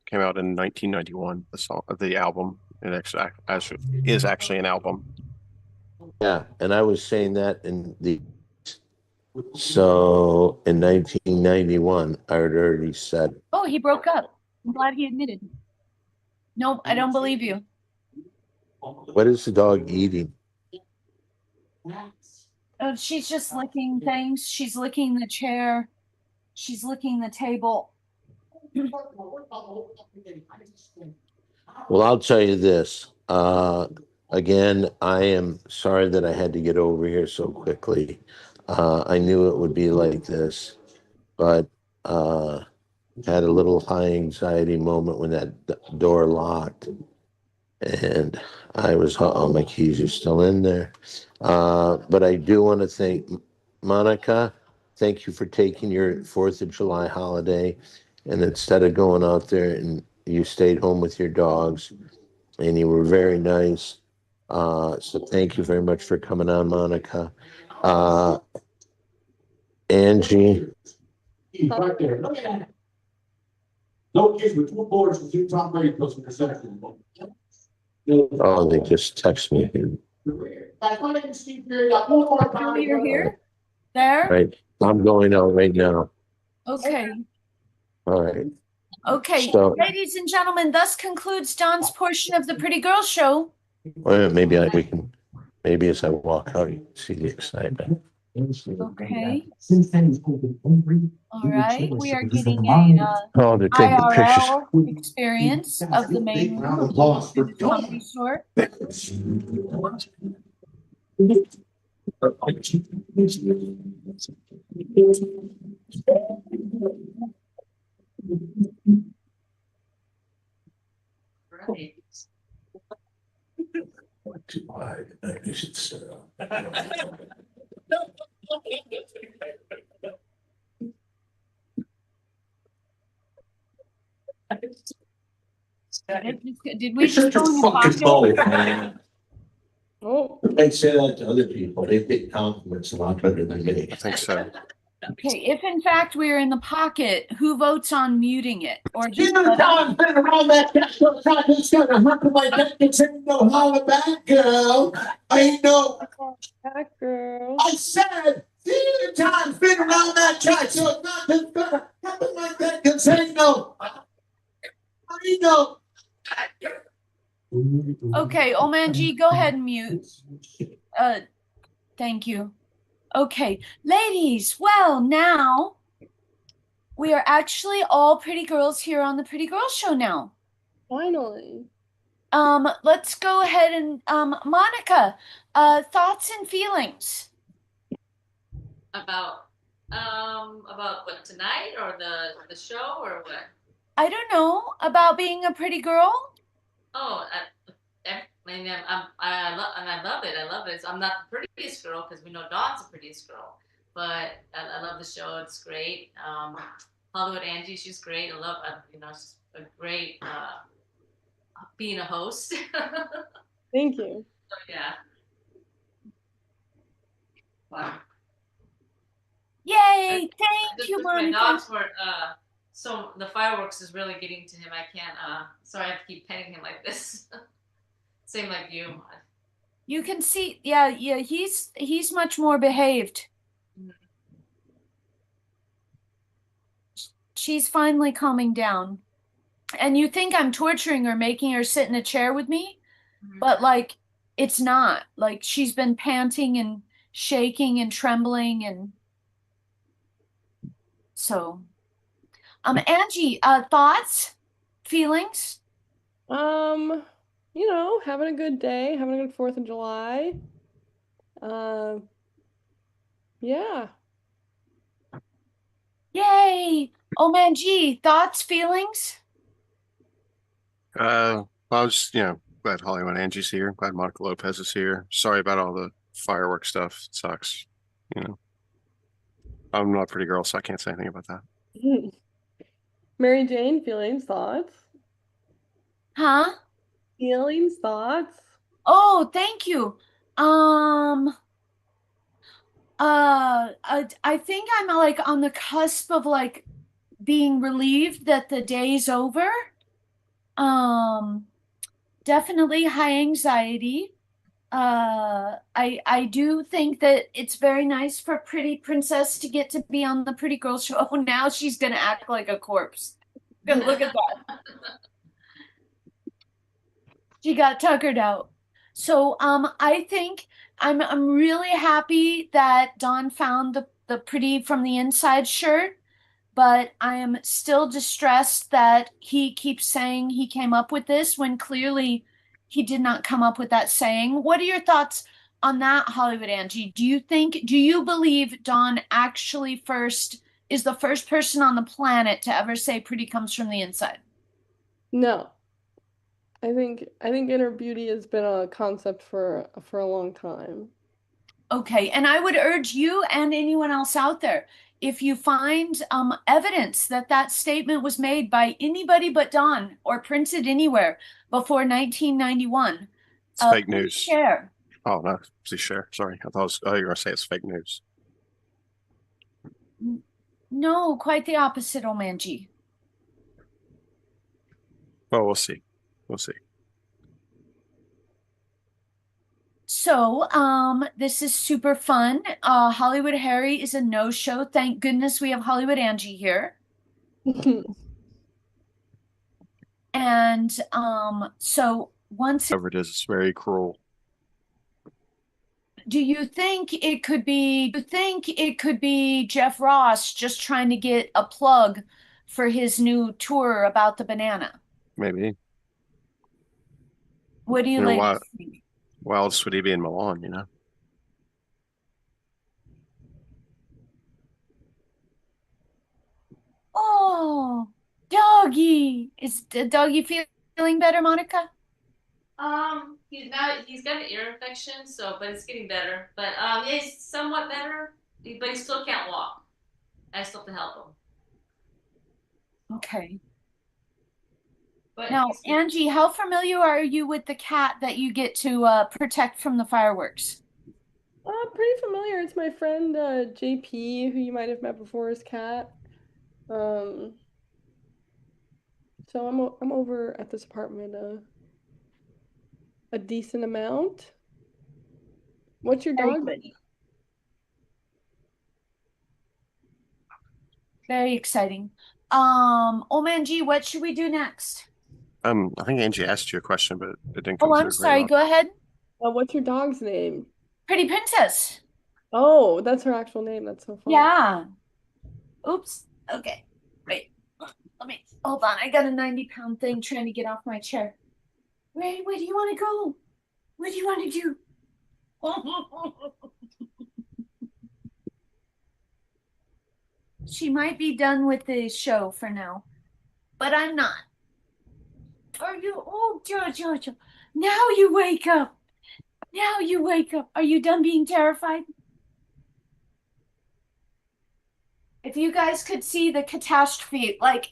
came out in 1991. The album, it actually is actually an album. Yeah, and I was saying that in the so in 1991, I had already said, Oh, he broke up. I'm glad he admitted. Nope, I don't believe you. "What is the dog eating?" Oh, she's just licking things. She's licking the chair. She's licking the table. Well, I'll tell you this. Again, I am sorry that I had to get over here so quickly. I knew it would be like this, but had a little high anxiety moment when that door locked, and I was, oh, my keys are still in there. But I do want to thank Monica. Thank you for taking your 4th of July holiday, and instead of going out there, and you stayed home with your dogs, and you were very nice. So thank you very much for coming on, Monica. Angie, Right there, look at that. No kids with 2 boards with 2 top grade plus in the section. oh, they just text me, Oh, you're here? There? right? I'm going out right now. Okay. All right. Okay. So- Ladies and gentlemen, thus concludes Don's portion of the Pretty Girl Show. Well, maybe as I walk out, you can see the excitement. Okay. All right. We are getting Oh, they're taking pictures. IRL experience of the main room of the comedy store. Right. Too wide. You should sit up. Did we just go in the pocket? Oh, They say that to other people. They think compliments a lot better than me. I think so. Okay, if in fact we're in the pocket, who votes on muting it? Or just Been around that castle, trying to get a hump of my neck, it's ain't no holler back, girl. I ain't no, that girl. I said, the time's been around that track, so nothing's gonna happen like that, cause ain't no, I ain't no. Okay, Oman G, go ahead and mute. Thank you. Okay, ladies, well, now we are actually all pretty girls here on the Pretty Girl Show now. Finally. Let's go ahead and Monica, thoughts and feelings. About what, tonight or the show or what? I don't know, about being a pretty girl. Oh, I love it. I love it. I'm not the prettiest girl because we know Dawn's the prettiest girl, but I love the show. It's great. Hollywood Angie, she's great. I love, she's a great being a host. Thank you. So, yeah. Wow. Yay! Thank Just you, with my Monica. dogs were so the fireworks is really getting to him. I can't sorry I have to keep petting him like this. Same like you. You can see, yeah, he's much more behaved. Mhm. She's finally calming down. And you think I'm torturing her, making her sit in a chair with me, Mhm. but like it's not. Like she's been panting and shaking and trembling, and so Angie, thoughts, feelings? Having a good day, having a good 4th of July. Yeah. Yay! Oh man, G, thoughts, feelings? I was, glad Hollywood Angie's here. Glad Monica Lopez is here. Sorry about all the firework stuff sucks. You know, I'm not a pretty girl, so I can't say anything about that. Mary Jane, feelings, thoughts? Huh? Feelings, thoughts? Oh, thank you. Um, I think I'm like on the cusp of like being relieved that the day's over. Um, Definitely high anxiety. I do think that it's very nice for Pretty Princess to get to be on the Pretty Girl Show. Now she's gonna act like a corpse. Look at that. She got tuckered out. So I think I'm really happy that Dawn found the Pretty from the Inside shirt, but I am still distressed that he keeps saying he came up with this when clearly he did not come up with that saying. What are your thoughts on that, Hollywood Angie? Do you believe Dawn actually is the first person on the planet to ever say pretty comes from the inside? No. I think inner beauty has been a concept for a long time. Okay, and I would urge you and anyone else out there, if you find evidence that that statement was made by anybody but Dawn or printed anywhere before 1991, It's fake please news. share. Oh no, please share. Sorry, I thought you were gonna say it's fake news. No, quite the opposite, Omanji. Well, we'll see. We'll see. So, this is super fun. Hollywood Harry is a no-show. Thank goodness we have Hollywood Angie here. And so once Whatever it is, it's very cruel. do you think it could be Jeff Ross just trying to get a plug for his new tour about the banana? Maybe. What do you You know, ladies think? why else would he be in Milan? You know. Oh, doggy. Is the doggy feeling better, Monica? He's got an ear infection, so but it's getting better. But yeah, he's somewhat better, but he still can't walk. I still have to help him. Okay. But Now, he's Angie, how familiar are you with the cat that you get to protect from the fireworks? Pretty familiar. It's my friend JP, who you might have met before, his cat. So I'm over at this apartment a decent amount. What's your Very dog? good. Very exciting. Omanji, what should we do next? I think Angie asked you a question, but it didn't come Oh, through I'm very sorry. well. Go ahead. What's your dog's name? Pretty Princess. Oh, that's her actual name. That's so funny. Yeah. Oops. Okay. Wait. Let me hold on. I got a 90-pound thing trying to get off my chair. Where do you want to go? What do you want to do? She might be done with the show for now, but I'm not. Are you? Oh, Jojo. Now you wake up. Now you wake up. Are you done being terrified? If you guys could see the catastrophe, like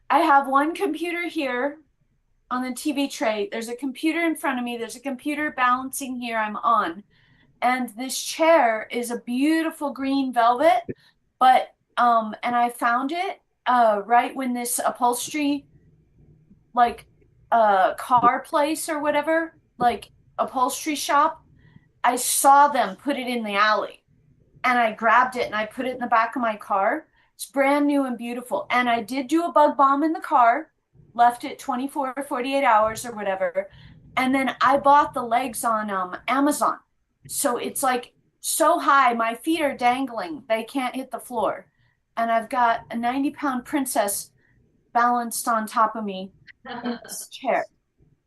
I have one computer here on the TV tray. There's a computer in front of me. There's a computer balancing here I'm on. And this chair is a beautiful green velvet, but and I found it right when this upholstery like car place or whatever, like upholstery shop, I saw them put it in the alley and I grabbed it and I put it in the back of my car. It's brand new and beautiful. And I did do a bug bomb in the car, left it 24 or 48 hours or whatever. And then I bought the legs on Amazon. So it's like so high, my feet are dangling. They can't hit the floor. And I've got a 90-pound princess balanced on top of me in this chair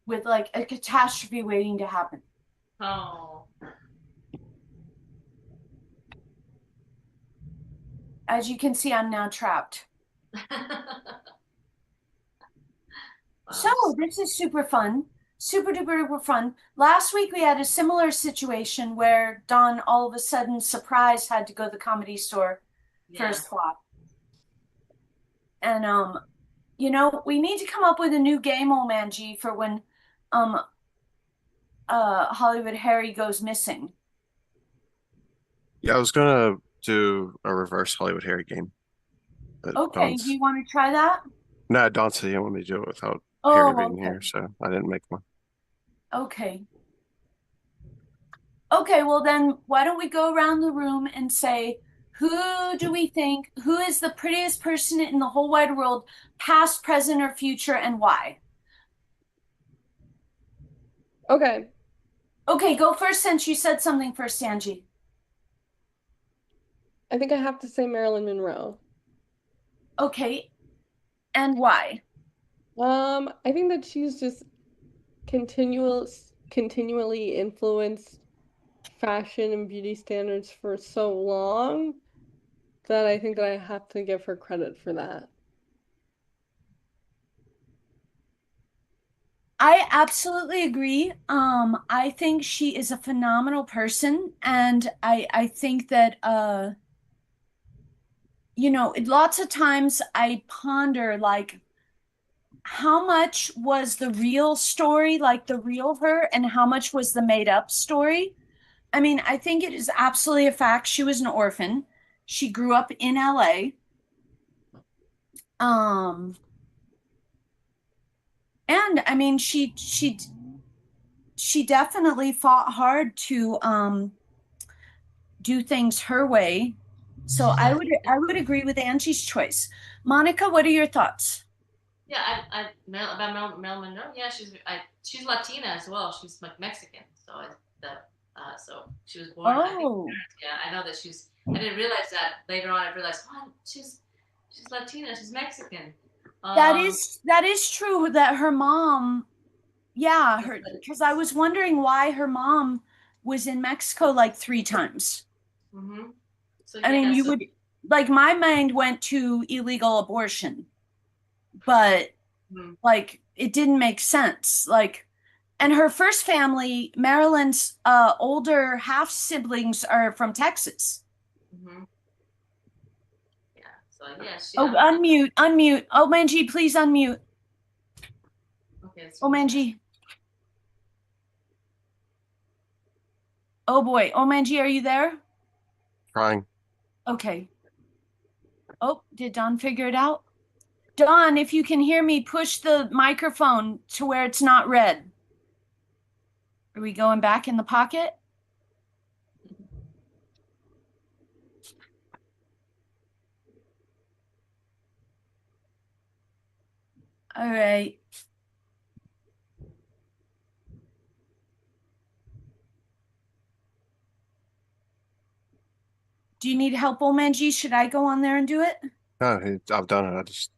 with like a catastrophe waiting to happen. Oh. As you can see, I'm now trapped. Wow. So this is super fun. super duper duper fun. Last week we had a similar situation where Dawn all of a sudden surprise had to go to the Comedy Store for a Yeah. spot. And you know, we need to come up with a new game, old man G, for when um Hollywood Harry goes missing. Yeah, I was gonna do a reverse Hollywood Harry game. But Okay, do you want to try that? No, Don said he didn't want me to do it without Harry Oh, being okay. here, so I didn't make one. Okay. Okay, well then why don't we go around the room and say, who do we think, who is the prettiest person in the whole wide world, past, present, or future, and why? Okay. Okay, go first since you said something first, Sanji. I think I have to say Marilyn Monroe. Okay, and why? I think that she's just continually influenced fashion and beauty standards for so long that I think that I have to give her credit for that. I absolutely agree. I think she is a phenomenal person, and I think that you know, lots of times I ponder like how much was the real story, like the real her, and how much was the made up story? I mean, I think it is absolutely a fact she was an orphan. She grew up in LA. Um, and I mean, she definitely fought hard to do things her way. So I would agree with Angie's choice. Monica, what are your thoughts? Yeah, about Mel Monroe. Yeah, she's Latina as well. She's like Mexican, so so she was born. I think. Oh, Yeah, I know that she's. I didn't realize that later on. I realized, oh, she's Latina. She's Mexican. Um, that is true that her mom, yeah, her because I was wondering why her mom was in Mexico like 3 times. hmm So I mean, yeah, you so would like my mind went to illegal abortion, but mhm, like it didn't make sense. Like, and her first family, Marilyn's older half siblings are from Texas. mhm, yeah. So yeah, Oh, unmute, unmute. Oh, Manji, please unmute. okay. Oh, Manji. Oh boy. Oh, Manji, are you there? Trying. Okay. Oh, did Don figure it out? Don, if you can hear me, push the microphone to where it's not red. Are we going back in the pocket? All right. Do you need help, Omanji? Should I go on there and do it? No, I've done it. It just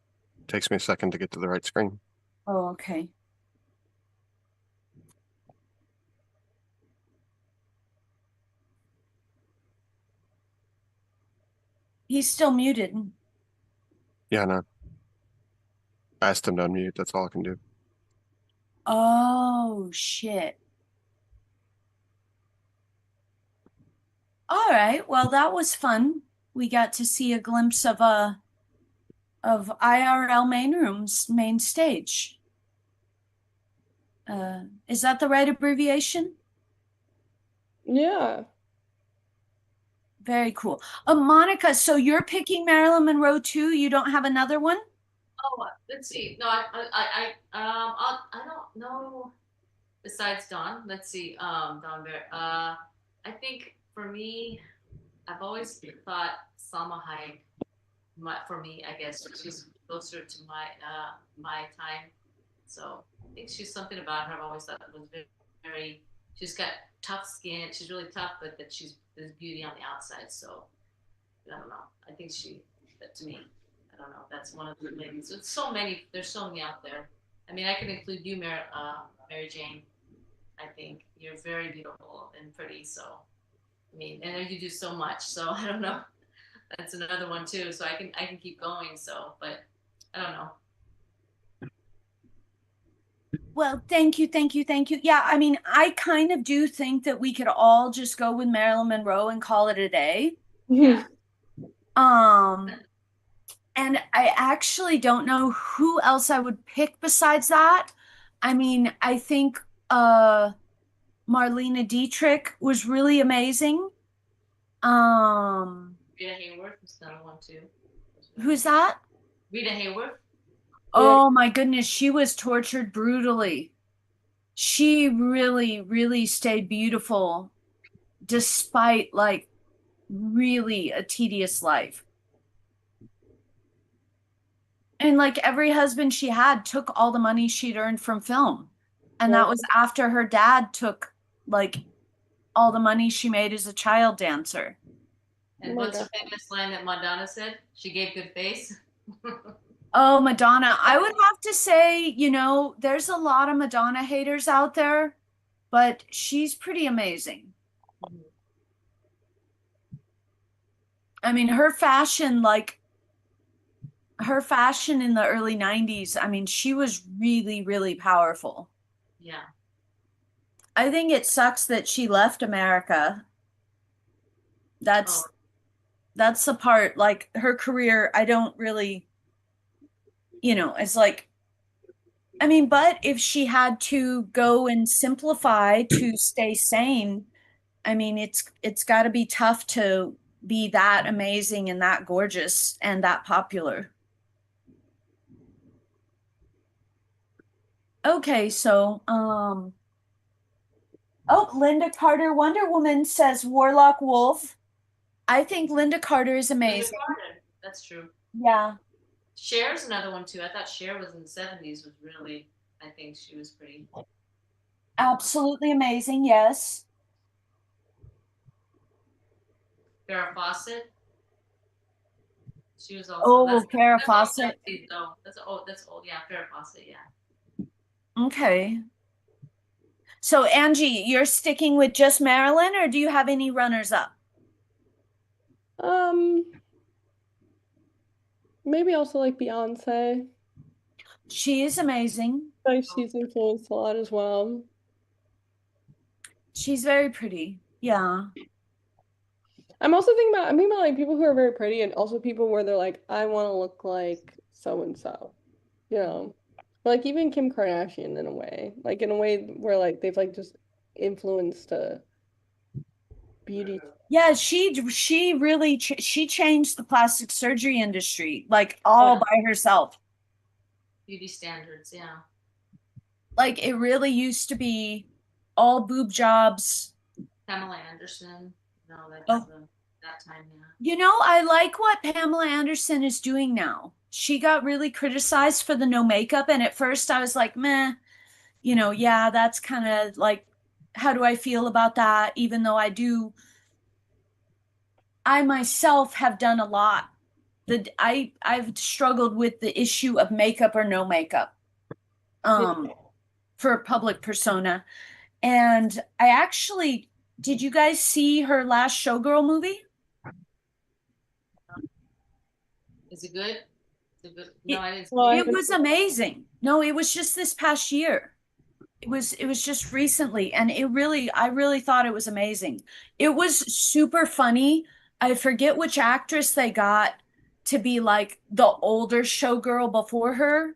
takes me a second to get to the right screen. Oh, okay. He's still muted. Yeah, no. I asked him to unmute. That's all I can do. Oh, shit. All right. Well, that was fun. We got to see a glimpse of IRL main room's main stage. Is that the right abbreviation? Yeah. Very cool. Monica, so you're picking Marilyn Monroe too? You don't have another one? Oh, let's see. No, I don't know. Besides Dawn, let's see. Dawn Bear. I think for me, I've always thought Salma Hayek. For me, I guess she's closer to my time. So I think she's something about her. I've always thought was very. She's got tough skin. She's really tough, but that there's beauty on the outside. So I don't know. I think that to me, I don't know. That's one of the ladies. There's so many. There's so many out there. I mean, I could include you, Mary Jane. I think you're very beautiful and pretty. So, I mean, and you do so much. So I don't know. That's another one too. So I can keep going. So, but I don't know. Well, thank you, thank you, thank you. Yeah, I mean, I kind of do think that we could all just go with Marilyn Monroe and call it a day. Yeah. Um, and I actually don't know who else I would pick besides that. I mean, I think Marlena Dietrich was really amazing. Rita Hayworth was another one too. Who's that? Rita Hayworth. Oh my goodness, she was tortured brutally. She really, really stayed beautiful despite like really a tedious life. And like every husband she had took all the money she'd earned from film. And that was after her dad took like all the money she made as a child dancer. And Oh my what's the God. famous line that Madonna said? She gave good face. Oh, Madonna. I would have to say, you know, there's a lot of Madonna haters out there, but she's pretty amazing. I mean, her fashion in the early 90s, I mean, she was really, really powerful. Yeah. I think it sucks that she left America. That's Oh, that's the part, like her career, I don't really, you know, it's like, I mean, but if she had to go and simplify to stay sane, I mean, it's got to be tough to be that amazing and that gorgeous and that popular. Okay, so oh, Linda Carter Wonder Woman says Warlock Wolf. I think Linda Carter is Linda amazing. Carter. That's true. Yeah. Cher's another one too. I thought Cher was in the 70s. Was really, I think she was pretty. Absolutely amazing, yes. Farrah Fawcett. She was also. Oh, That's Farrah old Fawcett. 70s though. That's old. That's old. Yeah, Farrah Fawcett. Yeah. Okay. So Angie, you're sticking with just Marilyn, or do you have any runners up? Maybe also like Beyonce. She is amazing. Like she's influenced a lot as well. She's very pretty. Yeah. I'm thinking about like people who are very pretty and also people where they're like, I want to look like so and so. You know. Like even Kim Kardashian in a way. Like in a way where like they've like just influenced beauty. Yeah, she really she changed the plastic surgery industry like all by herself. Beauty standards. Yeah. Like it really used to be all boob jobs. Pamela Anderson. No, that's Oh. that time. Yeah. You know, I like what Pamela Anderson is doing now. She got really criticized for the no makeup, and at first I was like, meh, you know, yeah, that's kind of like, how do I feel about that? Even though I myself have done a lot. I've struggled with the issue of makeup or no makeup, for a public persona. And I actually, did you guys see her last Showgirl movie? Is it good? Is it good? No, I didn't. Well, I see It was amazing. No, it was just this past year. It was just recently, and I really thought it was amazing. It was super funny. I forget which actress they got to be like the older showgirl before her.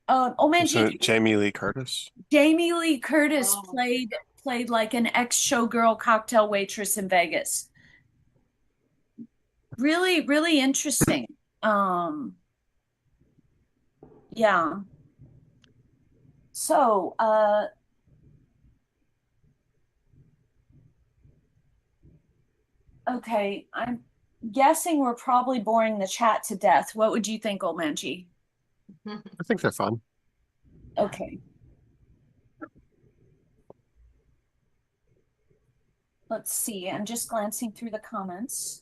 Oh man, So Jamie Lee Curtis. Jamie Lee Curtis Oh. played like an ex showgirl cocktail waitress in Vegas. Really, really interesting. Yeah. So, okay, I'm guessing we're probably boring the chat to death. What would you think, Old Manji? I think they're fun. Okay. Let's see. I'm just glancing through the comments.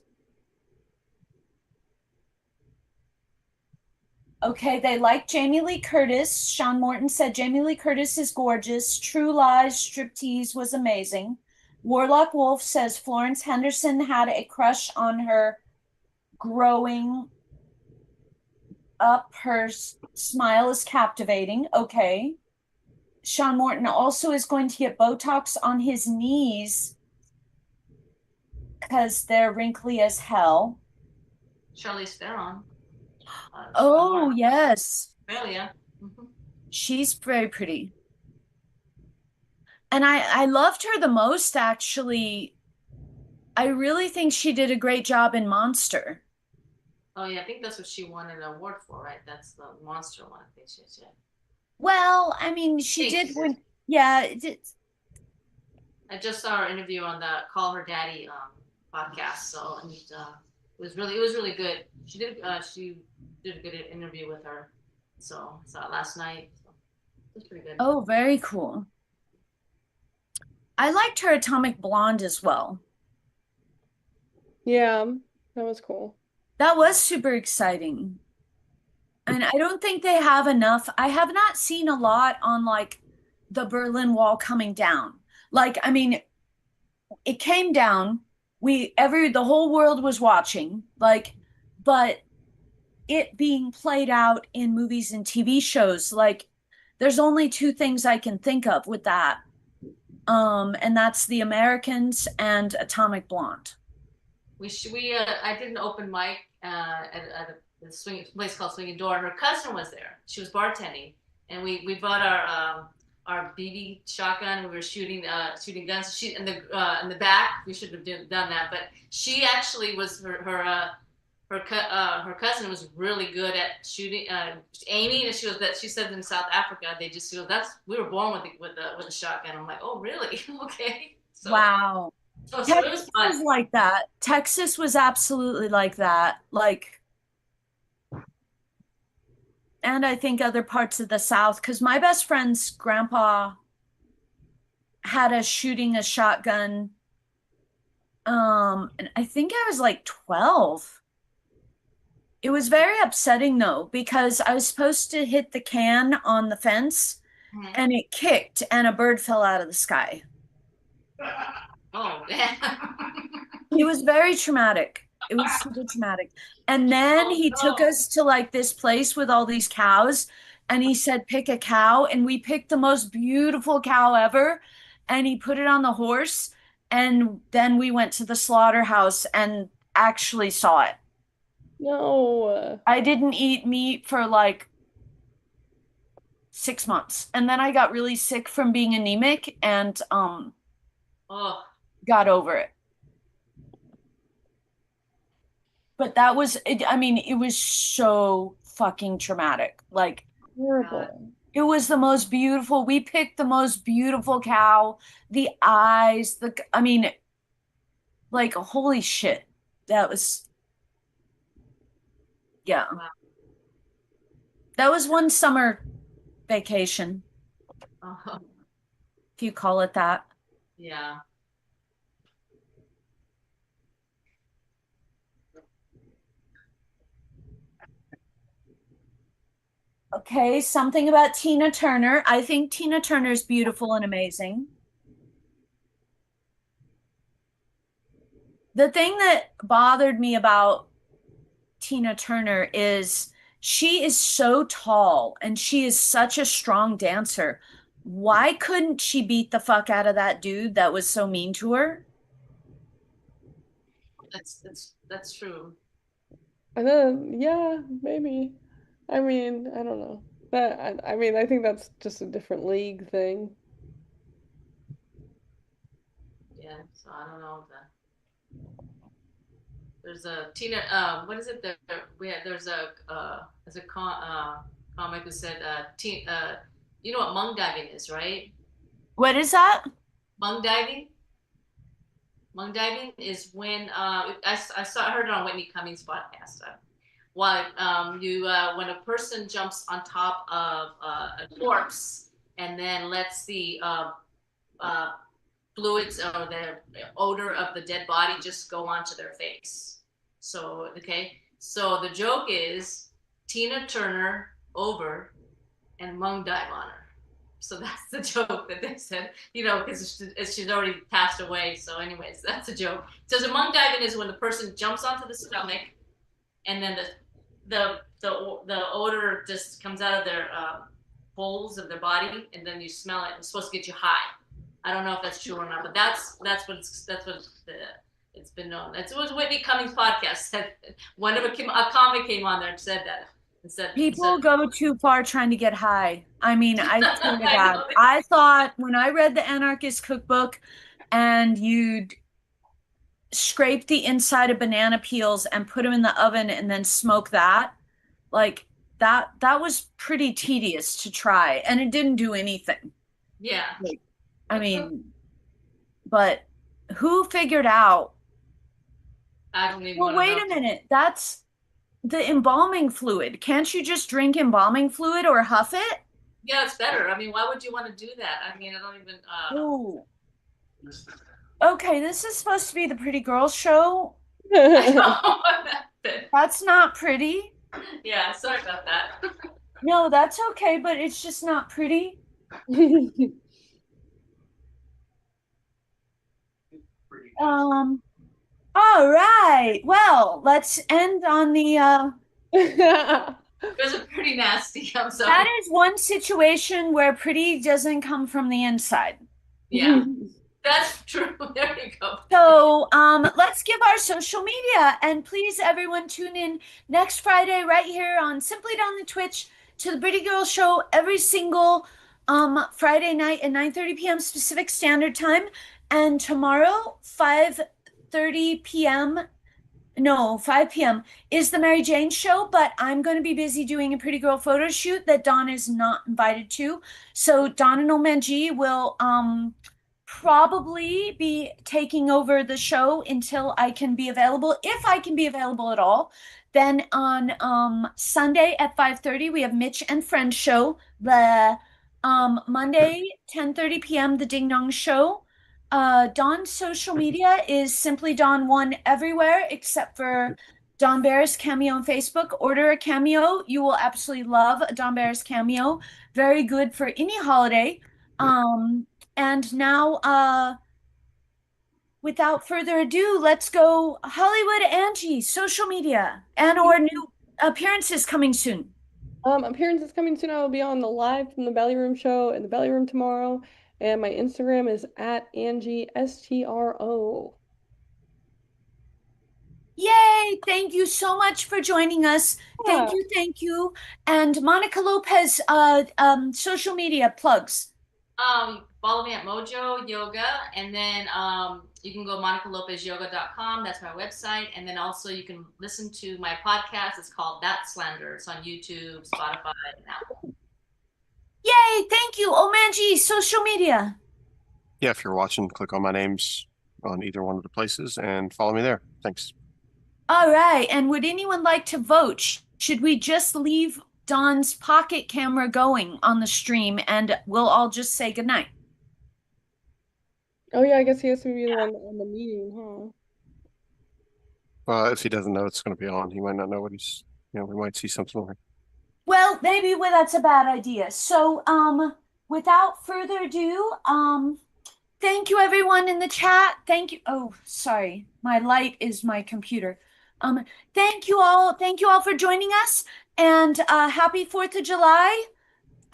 Okay, they like Jamie Lee Curtis. Sean Morton said Jamie Lee Curtis is gorgeous. True Lies Striptease was amazing. Warlock Wolf says Florence Henderson had a crush on her growing up. Her smile is captivating. Okay. Sean Morton also is going to get Botox on his knees because they're wrinkly as hell. Charlize Theron. Oh, More yes. Australia. Mhm. She's very pretty. And I loved her the most, actually. I really think she did a great job in Monster. Oh yeah, I think that's what she won an award for, right? That's the monster one. I think she said. Well, I mean, she Think did she win. Yeah, I just saw her interview on the Call Her Daddy podcast. So and it was really good. She did a good interview with her. So I saw it last night. So it was pretty good. oh, very cool. I liked her Atomic Blonde as well. Yeah, that was cool. That was super exciting. And I don't think they have enough. I have not seen a lot on like the Berlin Wall coming down. Like, I mean, it came down. The whole world was watching, like, but it being played out in movies and TV shows, like, there's only two things I can think of with that. And that's The Americans and Atomic Blonde. I did an open mic at a place called Swinging Door, and her cousin was there. She was bartending, and we bought our BB shotgun, and we were shooting guns. She in the back. We should have done that, but she actually was her cousin was really good at shooting, aiming, and she said in South Africa we were born with a shotgun. I'm like, oh really? Okay. So, Wow. so it Texas was fun. was like that. Texas was absolutely like that. Like, and I think other parts of the South, because my best friend's grandpa had us shooting a shotgun. And I think I was like 12. It was very upsetting though, because I was supposed to hit the can on the fence Mhm. and it kicked and a bird fell out of the sky. Oh, yeah. It was very traumatic. It was super traumatic. And then Oh, he took no. us to like this place with all these cows and he said, pick a cow. And we picked the most beautiful cow ever. And he put it on the horse. And then we went to the slaughterhouse and actually saw it. No. I didn't eat meat for like 6 months. And then I got really sick from being anemic and Oh, got over it. But that was it, I mean, it was so fucking traumatic. Like, Horrible. it was the most beautiful. We picked the most beautiful cow, the eyes, I mean, like, holy shit. That was, yeah. Wow. That was one summer vacation, oh, if you call it that. yeah. Okay, something about Tina Turner. I think Tina Turner's beautiful and amazing. The thing that bothered me about Tina Turner is she is so tall and she is such a strong dancer. Why couldn't she beat the fuck out of that dude that was so mean to her? That's true. And then, yeah, maybe. I mean, I don't know. I mean, I think that's just a different league thing. Yeah. So I don't know. There's a Tina. What is it? There's a comic who said you know what Hmong diving is, right? What is that? Hmong diving. Hmong diving is when I heard it on Whitney Cummings' podcast. When a person jumps on top of a corpse and then lets the fluids or the odor of the dead body just go onto their face. So so the joke is Tina Turner over and Hmong dive on her. So that's the joke that they said, because she's already passed away. So, anyways, that's a joke. So, the Hmong diving is when the person jumps onto the stomach, and then the odor just comes out of folds of their body, and then you smell it. It's supposed to get you high. I don't know if that's true or not, but that's what it's been known. It was Whitney Cummings' podcast said one of a comic came on there and said that. And said, People go too far trying to get high. I mean, I swear to I God, know. I thought when I read the Anarchist Cookbook and you'd scrape the inside of banana peels and put them in the oven and then smoke that, like that was pretty tedious to try, and it didn't do anything. Yeah. I mean, but who figured out? I don't even Well, want to wait know. a minute. That's the embalming fluid. Can't you just drink embalming fluid or huff it? Yeah, it's better. I mean, why would you want to do that? I mean, I don't even. Oh. Okay, this is supposed to be the Pretty Girls show. That's not pretty. Yeah, sorry about that. No, that's okay, but it's just not pretty. All right. Well, let's end on the It was a pretty nasty. I'm sorry. that is one situation where pretty doesn't come from the inside. Yeah, that's true. There you go. So, let's give our social media, and please, everyone, tune in next Friday right here on Simply Down the Twitch to the Pretty Girl Show every single Friday night at 9:30 p.m. Pacific Standard Time, and tomorrow 5:30 p.m. No, 5 p.m. is the Mary Jane show, but I'm going to be busy doing a Pretty Girl photo shoot that Dawn is not invited to. So Dawn and Omanji will probably be taking over the show until I can be available, if I can be available at all. Then on Sunday at 5:30 we have Mitch and Friends show. The Monday 10:30 p.m. the Ding Dong show. Dawn's social media is simply Dawn1 everywhere except for Dawn Bears cameo on Facebook. Order a cameo. You will absolutely love a Dawn Bears cameo. Very good for any holiday. And now, without further ado, let's go Hollywood Angie, social media, and or new appearances coming soon. Appearances coming soon. I will be on the live from the Belly Room show in the Belly Room tomorrow. And my Instagram is at Angie STRO. Yay! Thank you so much for joining us. Yeah. Thank you. And Monica Lopez, social media plugs. Follow me at Mojo Yoga, and then you can go monicalopezyoga.com. That's my website, and then also you can listen to my podcast. It's called That Slander. It's on YouTube, Spotify, and Apple. Yay! Thank you, Omanji. Social media. Yeah, if you're watching, click on my names on either one of the places and follow me there. Thanks. All right. And would anyone like to vote? Should we just leave Dawn's pocket camera going on the stream and we'll all just say goodnight? Oh yeah, I guess he has to be the one on the meeting, huh? If he doesn't know it's going to be on, he might not know what he's, we might see something like. Well, maybe that's a bad idea. So, without further ado, thank you everyone in the chat. Thank you. Oh, sorry. My light is my computer. Thank you all. Thank you all for joining us, and happy 4th of July.